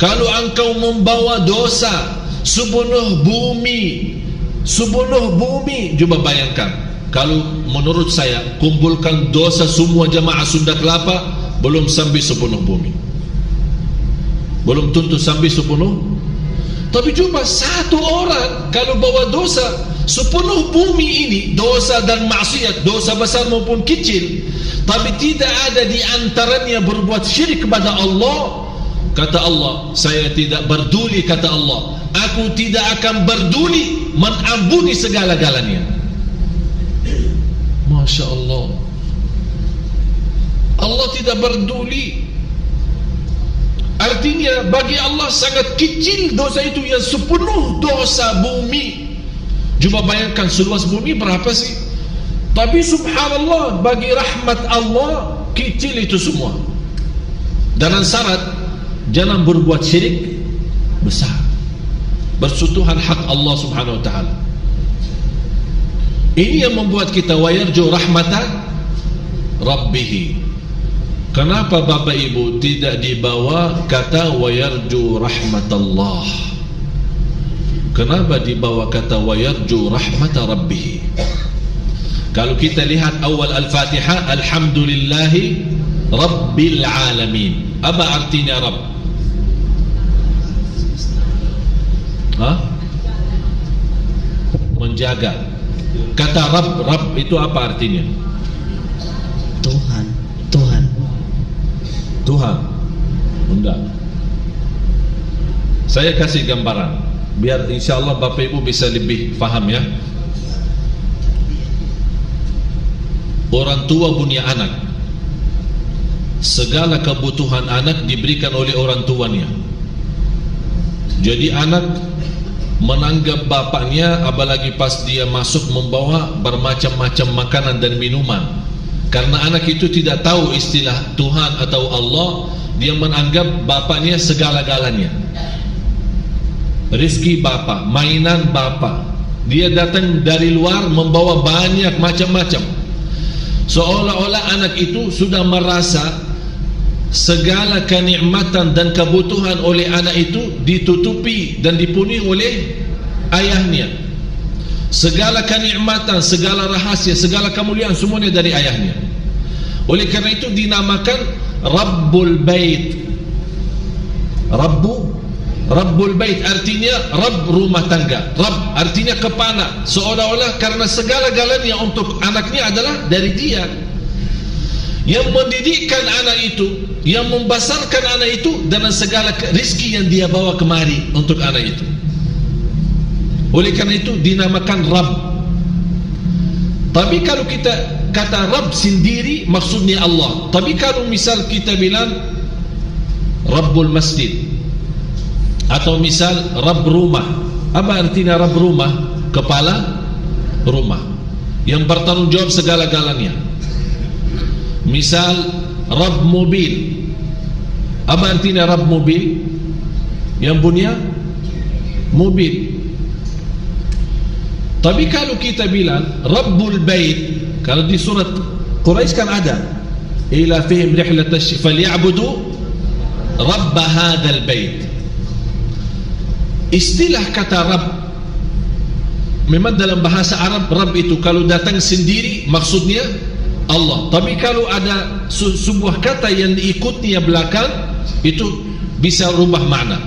kalau engkau membawa dosa sepenuh bumi, coba bayangkan, kalau menurut saya kumpulkan dosa semua jamaah Sunda Kelapa, belum sampai sepenuh bumi, belum tentu sampai sepenuh. Tapi coba satu orang kalau bawa dosa sepenuh bumi ini dosa dan maksiat, dosa besar maupun kecil, tapi tidak ada di antaranya berbuat syirik kepada Allah. Kata Allah, saya tidak berduli, kata Allah, aku tidak akan berduli mengampuni segala-galanya. Masya Allah, Allah tidak berduli. Artinya bagi Allah sangat kecil dosa itu yang sepenuh dosa bumi. Coba bayangkan seluas bumi berapa sih? Tapi subhanallah, bagi rahmat Allah kecil itu semua. Dengan syarat jangan berbuat syirik besar, bersentuhan hak Allah subhanahu wa ta'ala. Ini yang membuat kita wayarju rahmatan Rabbih. Kenapa Bapak Ibu tidak dibawa kata wayarju rahmatallah? Kenapa dibawa kata wayarju rahmat Rabbih? Kalau kita lihat awal Al-Fatihah, alhamdulillahi Rabbil Alamin. Apa artinya Rabb? Menjaga. Kata Rabb itu apa artinya? Tuhan. Enggak. Saya kasih gambaran biar insyaallah Bapak Ibu bisa lebih faham ya. Orang tua punya anak, segala kebutuhan anak diberikan oleh orang tuanya. Jadi anak menanggap bapaknya, apalagi pas dia masuk membawa bermacam-macam makanan dan minuman. Karena anak itu tidak tahu istilah Tuhan atau Allah, dia menganggap bapaknya segala-galanya. Rizki bapak, mainan bapak. Dia datang dari luar membawa banyak macam-macam. Seolah-olah anak itu sudah merasa segala kenikmatan dan kebutuhan oleh anak itu ditutupi dan dipenuhi oleh ayahnya. Segala kenikmatan, segala rahasia, segala kemuliaan semuanya dari ayahnya. Oleh karena itu dinamakan Rabbul Bait. Rabbul Bait artinya Rabb rumah tangga. Rabb artinya kepala. Seolah-olah karena segala-galanya untuk anaknya adalah dari dia. Yang mendidikkan anak itu, yang membesarkan anak itu dengan segala rezeki yang dia bawa kemari untuk anak itu. Oleh karena itu dinamakan Rabb. Tapi kalau kita kata Rabb sendiri maksudnya Allah. Tapi kalau misal kita bilang Rabbul Masjid atau misal Rabb rumah, apa artinya Rabb rumah? Kepala rumah yang bertanggung jawab segala-galanya. Misal Rabb mobil, apa artinya Rabb mobil? Yang punya mobil. Tapi kalau kita bilang Rabbul Bait, kalau di surat Quraisy kan ada ila fihim rihlat falyabudu rabb hadzal bait. Istilah kata Rabb memang dalam bahasa Arab Rabb itu kalau datang sendiri maksudnya Allah. Tapi kalau ada sebuah kata yang diikutnya belakang itu bisa rubah makna.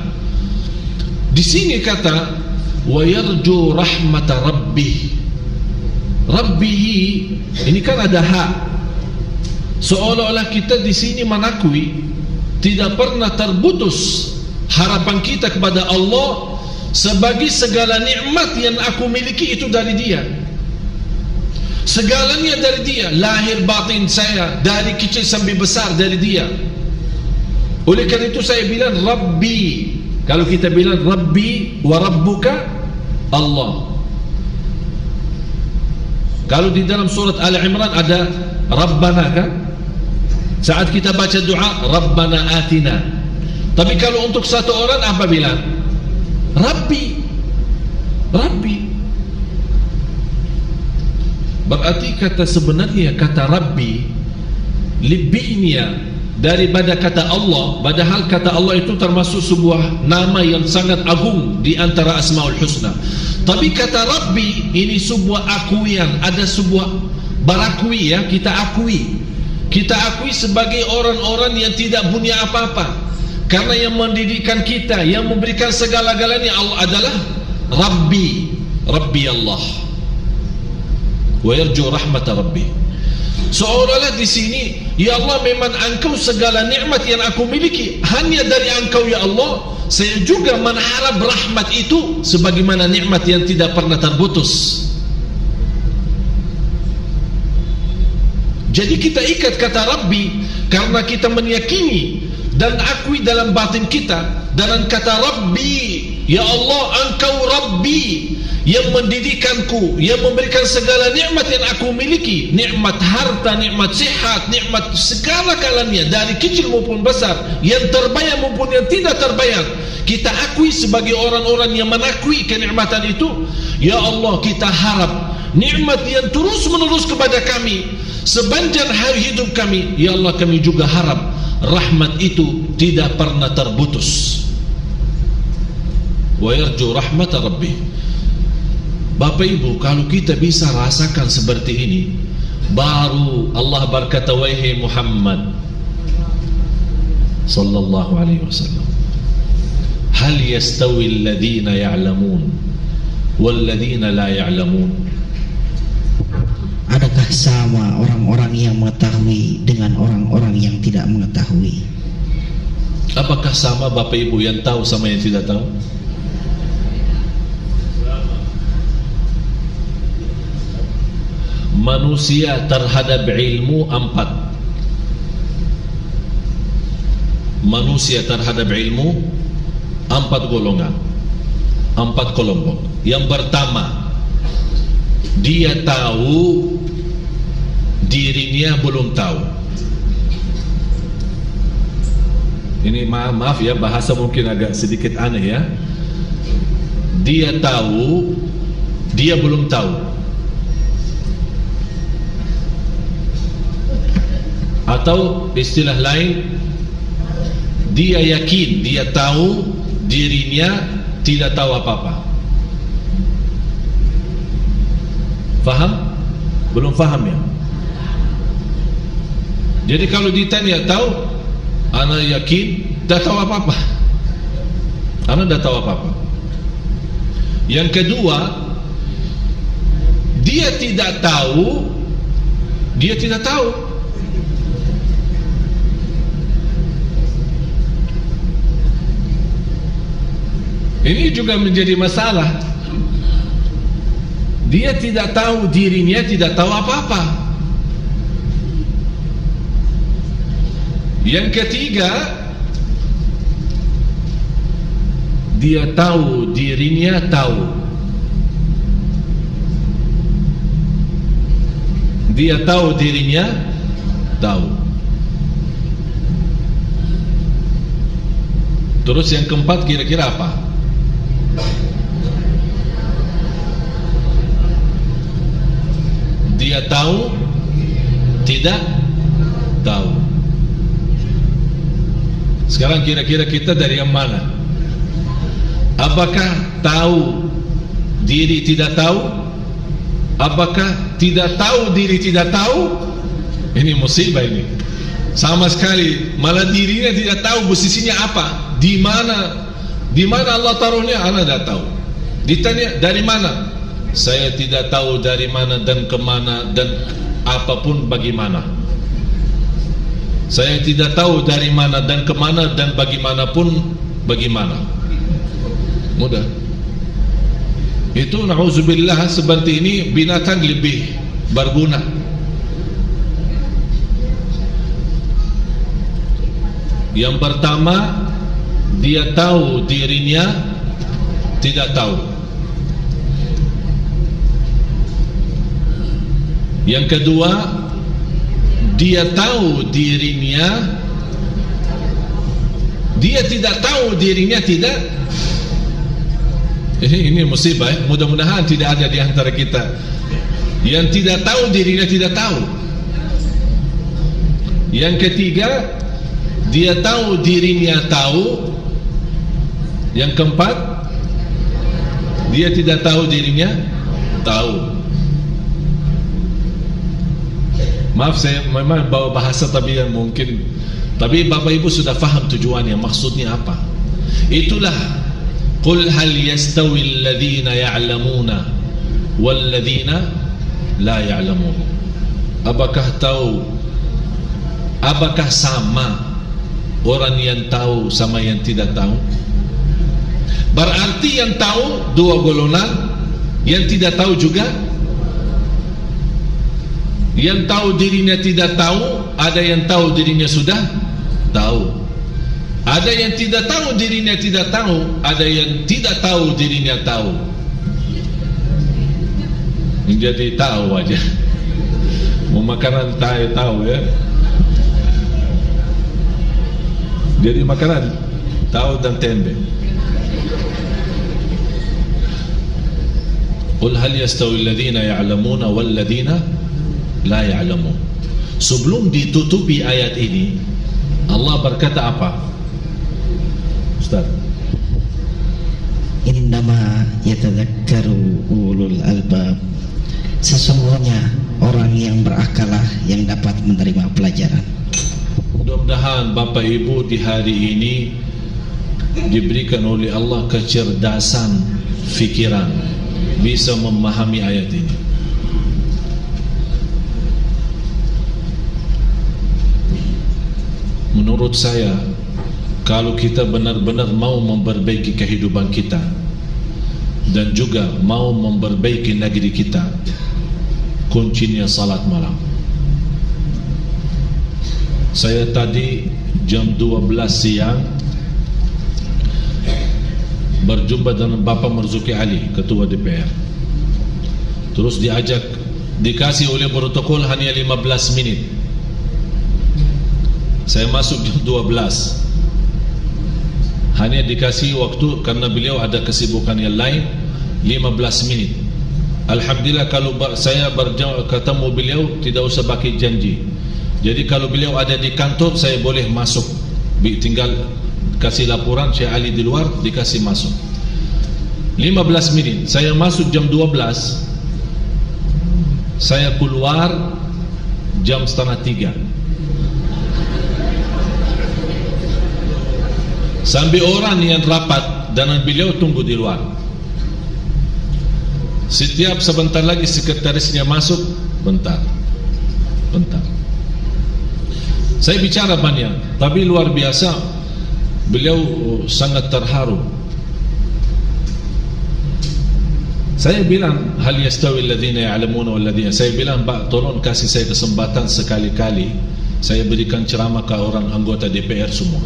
Di sini kata wa yarju rahmata rabbih. Rabbih ini kan ada hak. Seolah-olah kita di sini mengakui tidak pernah terputus harapan kita kepada Allah sebagai segala nikmat yang aku miliki itu dari Dia. Segalanya dari Dia, lahir batin saya dari kecil sampai besar dari Dia. Oleh karena itu saya bilang Rabbi. Kalau kita bilang Rabbi wa Rabbuka Allah. Kalau di dalam surat Al-Imran ada Rabbana kan? Saat kita baca doa Rabbana atina. Tapi kalau untuk satu orang apa bilang? Rabbi. Rabbi. Berarti kata sebenarnya kata Rabbi lebihnya daripada kata Allah, padahal kata Allah itu termasuk sebuah nama yang sangat agung di antara Asmaul Husna. Tapi kata Rabbi ini sebuah akuian, ada sebuah barakui ya, kita akui sebagai orang-orang yang tidak punya apa-apa. Karena yang mendidikkan kita, yang memberikan segala-galanya Allah adalah Rabbi Allah. wa yarju rahmat Rabbi. Seolah-olah di sini, ya Allah, memang Engkau segala nikmat yang aku miliki hanya dari Engkau ya Allah. Saya juga mengharap rahmat itu sebagaimana nikmat yang tidak pernah terputus. Jadi kita ikat kata Rabbi karena kita meyakini dan akui dalam batin kita dalam kata Rabbi, ya Allah, Engkau Rabbi yang mendidikkanku, yang memberikan segala nikmat yang aku miliki, nikmat harta, nikmat sehat, nikmat segala kalanya, dari kecil maupun besar, yang terbayang maupun yang tidak terbayang. Kita akui sebagai orang-orang yang mengakui kenikmatan itu. Ya Allah, kita harap nikmat yang terus menerus kepada kami sepanjang hari hidup kami, ya Allah, kami juga harap rahmat itu tidak pernah terputus. Wa yarju rahmat Rabbi. Bapak Ibu, kalau kita bisa rasakan seperti ini, baru Allah berkata, wahai Muhammad sallallahu alaihi wasallam, hal yastawi alladhina ya'lamun wal ladhina la ya'lamun. Adakah sama orang-orang yang mengetahui dengan orang-orang yang tidak mengetahui? Apakah sama Bapak Ibu yang tahu sama yang tidak tahu? Manusia terhadap ilmu 4. Manusia terhadap ilmu 4 golongan, 4 kelompok. Yang pertama, dia tahu dirinya belum tahu. Ini maaf ya, bahasa mungkin agak sedikit aneh ya. Dia tahu, dia belum tahu. Atau istilah lain, dia yakin, dia tahu dirinya tidak tahu apa-apa. Faham? Belum faham ya? Jadi kalau ditanya tahu, ana yakin tak tahu apa-apa. Ana tak tahu apa-apa. Yang kedua, dia tidak tahu, dia tidak tahu. Ini juga menjadi masalah. Dia tidak tahu dirinya, tidak tahu apa-apa. Yang ketiga, dia tahu dirinya tahu. Dia tahu dirinya tahu. Terus yang keempat kira-kira apa? Dia tahu, tidak tahu. Sekarang kira-kira kita dari yang mana? Apakah tahu diri tidak tahu? Apakah tidak tahu diri tidak tahu? Ini musibah ini. Sama sekali, malah dirinya tidak tahu posisinya apa, di mana Allah taruhnya, ana tidak tahu. Ditanya dari mana? Saya tidak tahu dari mana dan kemana dan apapun bagaimana. Saya tidak tahu dari mana dan kemana dan bagaimanapun bagaimana. Mudah. Itu na'udzubillah, seperti ini binatang lebih berguna. Yang pertama, dia tahu dirinya tidak tahu. Yang kedua, dia tahu dirinya, dia tidak tahu dirinya tidak. Ini musibah ya? Mudah-mudahan tidak ada di antara kita yang tidak tahu dirinya tidak tahu. Yang ketiga, dia tahu dirinya tahu. Yang keempat, dia tidak tahu dirinya tahu. Maaf, saya memang bawa bahasa tapi yang mungkin, tapi Bapak Ibu sudah faham tujuannya, maksudnya apa. Itulah qul hal yastawi alladhina ya'lamuna wal ladhina la ya'lamun. Apakah sama orang yang tahu sama yang tidak tahu? Berarti yang tahu dua golongan, yang tidak tahu juga. Yang tahu dirinya tidak tahu, ada yang tahu dirinya sudah tahu. Ada yang tidak tahu dirinya tidak tahu, ada yang tidak tahu dirinya tahu. Jadi tahu aja. Mau makanan tahu ya. Jadi makanan tahu dan tempe. Qul hal yastawi alladhina ya'lamuna wal ladhina la ya'lamun. Sebelum ditutupi ayat ini, Allah berkata apa? Ustaz, innama yatadzakkaru ulul albab. Sesungguhnya orang yang berakalah yang dapat menerima pelajaran. Mudah-mudahan Bapak Ibu di hari ini diberikan oleh Allah kecerdasan fikiran, bisa memahami ayat ini. Menurut saya, kalau kita benar-benar mau memperbaiki kehidupan kita dan juga mau memperbaiki negeri kita, kuncinya salat malam. Saya tadi jam 12 siang berjumpa dengan Bapak Marzuki Ali, Ketua DPR. Terus dikasih oleh protokol hanya 15 menit. Saya masuk jam 12. Hanya dikasih waktu karena beliau ada kesibukan yang lain 15 menit. Alhamdulillah kalau saya ketemu beliau tidak usah pakai janji. Jadi kalau beliau ada di kantor saya boleh masuk. Tinggal kasih laporan Syekh Ali di luar, dikasih masuk. 15 menit. Saya masuk jam 12. Saya keluar jam 2:30. Sampai orang yang rapat dengan beliau tunggu di luar. Setiap sebentar lagi sekretarisnya masuk, bentar. Saya bicara banyak, tapi luar biasa beliau sangat terharu. Saya bilang hal yastawi alladhina ya'lamuna wal ladhina. Saya bilang, Pak, tolong kasih saya kesempatan sekali-kali saya berikan ceramah ke orang anggota DPR semua.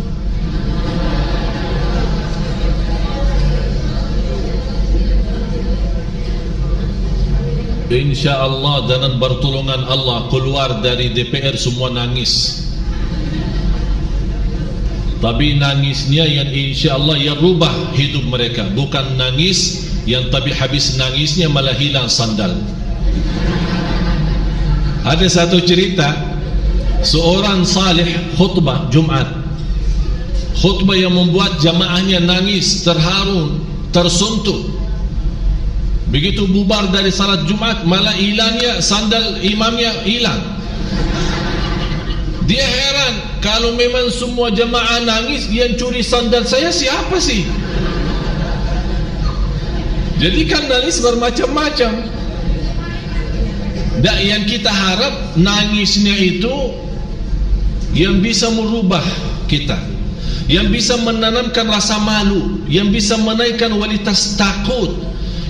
InsyaAllah dengan pertolongan Allah keluar dari DPR semua nangis. Tapi nangisnya yang insyaAllah yang rubah hidup mereka, bukan nangis yang tapi habis nangisnya malah hilang sandal. Ada satu cerita, seorang salih khutbah Jumat, khutbah yang membuat jamaahnya nangis, terharu, tersentuh. Begitu bubar dari salat Jumat, malah hilangnya sandal imamnya hilang. Dia heran, kalau memang semua jamaah nangis, yang curi sandal saya siapa sih? Jadi kan nangis bermacam-macam. Dan yang kita harap nangisnya itu yang bisa merubah kita, yang bisa menanamkan rasa malu, yang bisa menaikkan kualitas takut.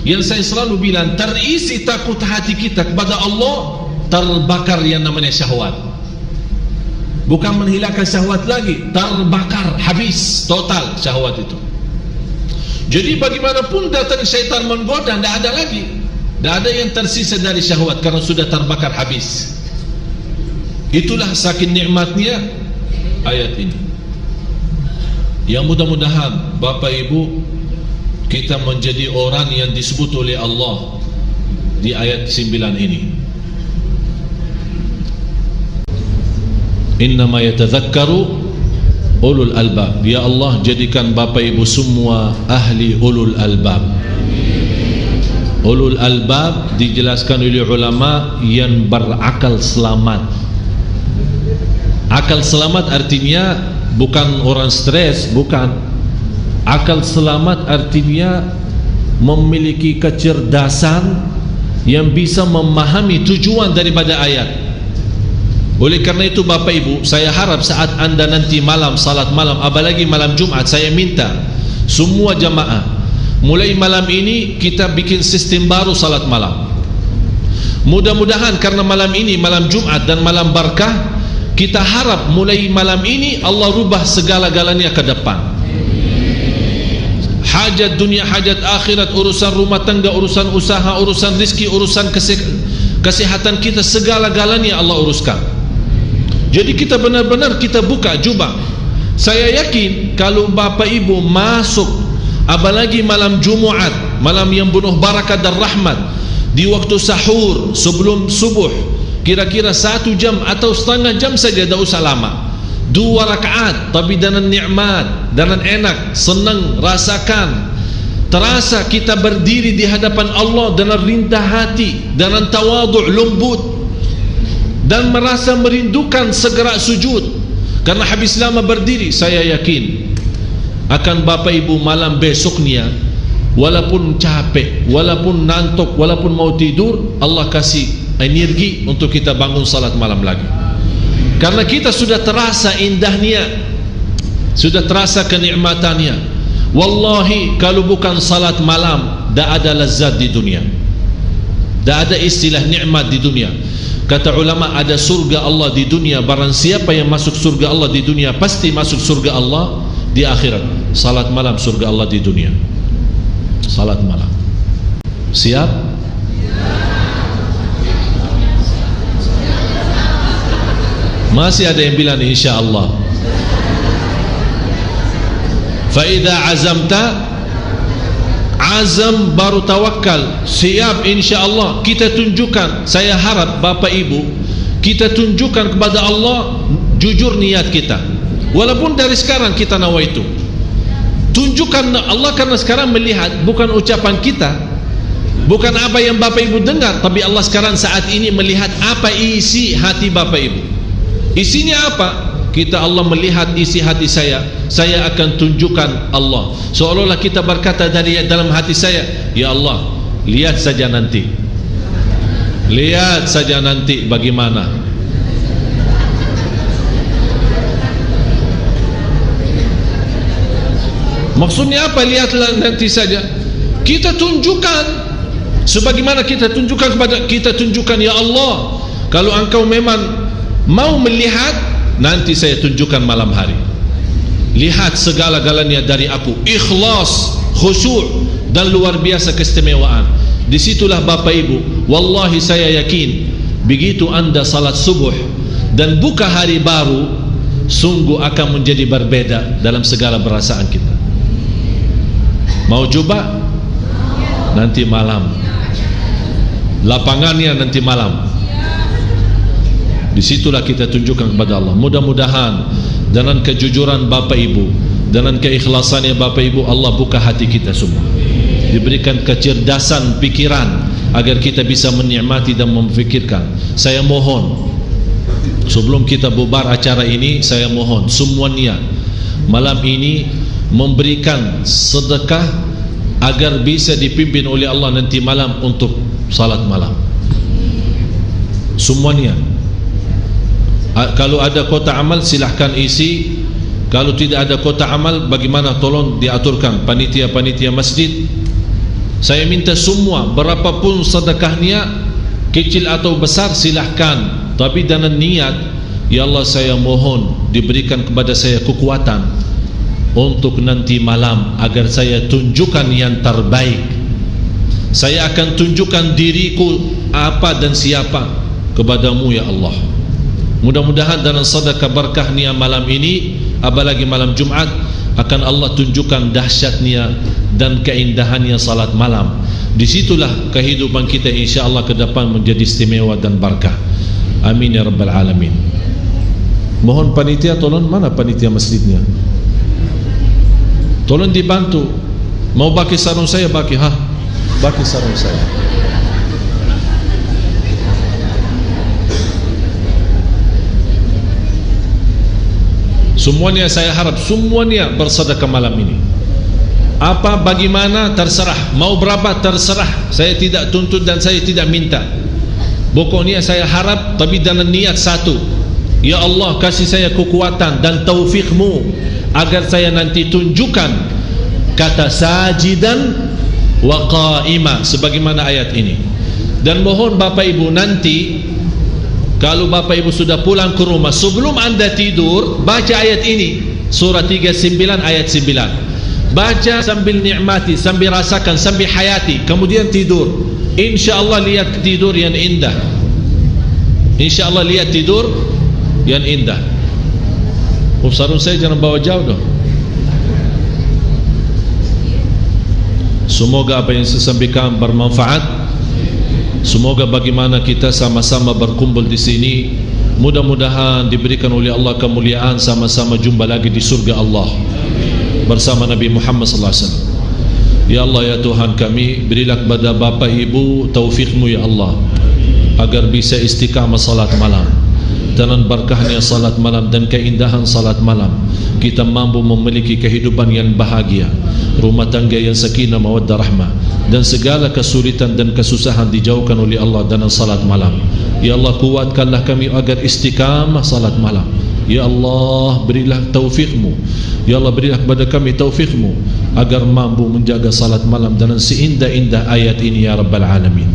Yang saya selalu bilang, terisi takut hati kita kepada Allah, terbakar yang namanya syahwat. Bukan menghilangkan syahwat lagi, terbakar, habis total syahwat itu. Jadi bagaimanapun datang syaitan menggoda, tidak ada lagi, tidak ada yang tersisa dari syahwat karena sudah terbakar habis. Itulah saking nikmatnya ayat ini. Yang mudah-mudahan Bapak Ibu kita menjadi orang yang disebut oleh Allah di ayat 9 ini. Innama yatadzakkaru ulul albab. Ya Allah, jadikan Bapak Ibu semua ahli ulul albab. Ulul albab dijelaskan oleh ulama yang berakal selamat. Akal selamat artinya bukan orang stres, bukan. Akal selamat artinya memiliki kecerdasan yang bisa memahami tujuan daripada ayat. Oleh kerana itu Bapak Ibu, saya harap saat anda nanti malam salat malam, apalagi malam Jumat, saya minta semua jamaah mulai malam ini kita bikin sistem baru salat malam. Mudah-mudahan karena malam ini malam Jumat dan malam berkah, kita harap mulai malam ini Allah rubah segala-galanya ke depan. Hajat dunia, hajat akhirat, urusan rumah tangga, urusan usaha, urusan rizki, urusan kesehatan kita, segala-galanya Allah uruskan. Jadi kita benar-benar kita buka jubah. Saya yakin kalau Bapak Ibu masuk, apalagi malam Jumat, malam yang penuh barakat dan rahmat, di waktu sahur sebelum subuh, kira-kira 1 jam atau setengah jam saja, tak usah lama, 2 rakaat, tapi dengan nikmat, dengan enak, senang, rasakan, terasa kita berdiri di hadapan Allah dengan rindah hati, dengan tawadhu', lembut, dan merasa merindukan segera sujud. Karena habis lama berdiri, saya yakin akan Bapak Ibu malam besoknya, walaupun capek, walaupun nantuk, walaupun mau tidur, Allah kasih energi untuk kita bangun salat malam lagi. Karena kita sudah terasa indahnya, sudah terasa kenikmatannya. Wallahi kalau bukan salat malam, tak ada lezat di dunia, tak ada istilah nikmat di dunia. Kata ulama, ada surga Allah di dunia. Barang siapa yang masuk surga Allah di dunia, pasti masuk surga Allah di akhirat. Salat malam surga Allah di dunia. Salat malam. Siap? Masih ada yang bilang insyaAllah. Fa'idha azamta, azam baru tawakal. Siap insyaAllah. Kita tunjukkan, saya harap Bapak Ibu, kita tunjukkan kepada Allah jujur niat kita. Walaupun dari sekarang kita nawaitu, tunjukkan Allah, karena sekarang melihat bukan ucapan kita, bukan apa yang Bapak Ibu dengar, tapi Allah sekarang saat ini melihat apa isi hati Bapak Ibu. Isinya apa? Kita, Allah melihat isi hati saya akan tunjukkan Allah. Seolah-olah kita berkata dari dalam hati saya, ya Allah, lihat saja nanti, lihat saja nanti bagaimana. Maksudnya apa? Lihatlah nanti saja. Kita tunjukkan, sebagaimana kita tunjukkan kepada, kita tunjukkan, ya Allah, kalau engkau memang mau melihat, nanti saya tunjukkan malam hari. Lihat segala-galanya dari aku, ikhlas, khusyuk, dan luar biasa keistimewaan. Disitulah Bapak Ibu, wallahi saya yakin, begitu anda salat subuh dan buka hari baru, sungguh akan menjadi berbeda dalam segala perasaan kita. Mau coba? Nanti malam, lapangannya nanti malam. Disitulah kita tunjukkan kepada Allah. Mudah-mudahan dengan kejujuran Bapak Ibu, dengan keikhlasannya Bapak Ibu, Allah buka hati kita semua, diberikan kecerdasan pikiran agar kita bisa menikmati dan memfikirkan. Saya mohon, sebelum kita bubar acara ini, saya mohon semuanya malam ini memberikan sedekah agar bisa dipimpin oleh Allah nanti malam untuk salat malam. Semuanya. Kalau ada kota amal silahkan isi. Kalau tidak ada kota amal, bagaimana, tolong diaturkan panitia-panitia masjid. Saya minta semua, berapapun sedekahnya, kecil atau besar, silahkan, tapi dengan niat, ya Allah, saya mohon diberikan kepada saya kekuatan untuk nanti malam, agar saya tunjukkan yang terbaik. Saya akan tunjukkan diriku apa dan siapa kepadamu ya Allah. Mudah-mudahan dalam sedekah berkahnya malam ini, apalagi malam Jumat, akan Allah tunjukkan dahsyatnya dan keindahannya salat malam. Disitulah kehidupan kita insyaAllah ke depan menjadi istimewa dan berkah. Amin ya Rabbal Alamin. Mohon panitia, tolong, mana panitia masjidnya? Tolong dibantu. Mau bagi sarung saya, bagi, bagi sarung saya. Semuanya saya harap semuanya bersedekah malam ini. Apa bagaimana terserah, mau berapa terserah. Saya tidak tuntut dan saya tidak minta. Pokoknya saya harap, tapi dengan niat satu, ya Allah kasih saya kekuatan dan taufikmu agar saya nanti tunjukkan kata sajidan wa qa'ima sebagaimana ayat ini. Dan mohon Bapak Ibu nanti kalau Bapak Ibu sudah pulang ke rumah, sebelum anda tidur baca ayat ini, surah 39 ayat 9. Baca sambil nikmati, sambil rasakan, sambil hayati, kemudian tidur. InsyaAllah lihat tidur yang indah. InsyaAllah lihat tidur yang indah. Sarung saya jangan bawa jauh dong. Semoga apa yang saya sampaikan bermanfaat. Semoga bagaimana kita sama-sama berkumpul di sini, mudah-mudahan diberikan oleh Allah kemuliaan, sama-sama jumpa lagi di surga Allah bersama Nabi Muhammad sallallahu alaihi wasallam. Ya Allah ya Tuhan kami, berilah kepada Bapak Ibu taufikmu ya Allah agar bisa istiqamah salat malam. Dengan berkahnya salat malam dan keindahan salat malam, kita mampu memiliki kehidupan yang bahagia, rumah tangga yang sakinah mawaddah rahmah, dan segala kesulitan dan kesusahan dijauhkan oleh Allah dengan salat malam. Ya Allah kuatkanlah kami agar istiqamah salat malam. Ya Allah berilah taufikmu. Ya Allah berilah kepada kami taufikmu agar mampu menjaga salat malam dengan seindah-indah ayat ini ya Rabbal Alamin.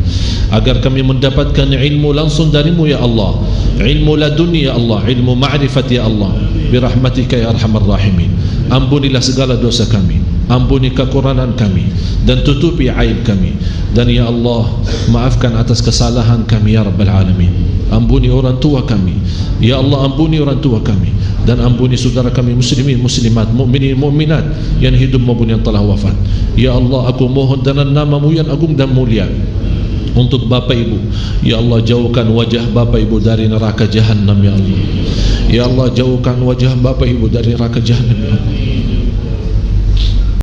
Agar kami mendapatkan ilmu langsung darimu ya Allah, ilmu laduni ya Allah, ilmu ma'rifat ya Allah, birahmatika ya arhamar rahimin. Ampunilah segala dosa kami, ampuni kekurangan kami, dan tutupi aib kami. Dan ya Allah maafkan atas kesalahan kami ya Rabbal Alamin. Ampuni orang tua kami ya Allah, ampuni orang tua kami, dan ampuni saudara kami muslimin muslimat, mukminin mukminat yang hidup maupun yang telah wafat. Ya Allah aku mohon dengan nama-Mu yang agung dan mulia untuk Bapak Ibu, ya Allah jauhkan wajah Bapak Ibu dari neraka Jahannam ya Allah. Ya Allah jauhkan wajah Bapak Ibu dari neraka Jahannam ya Allah.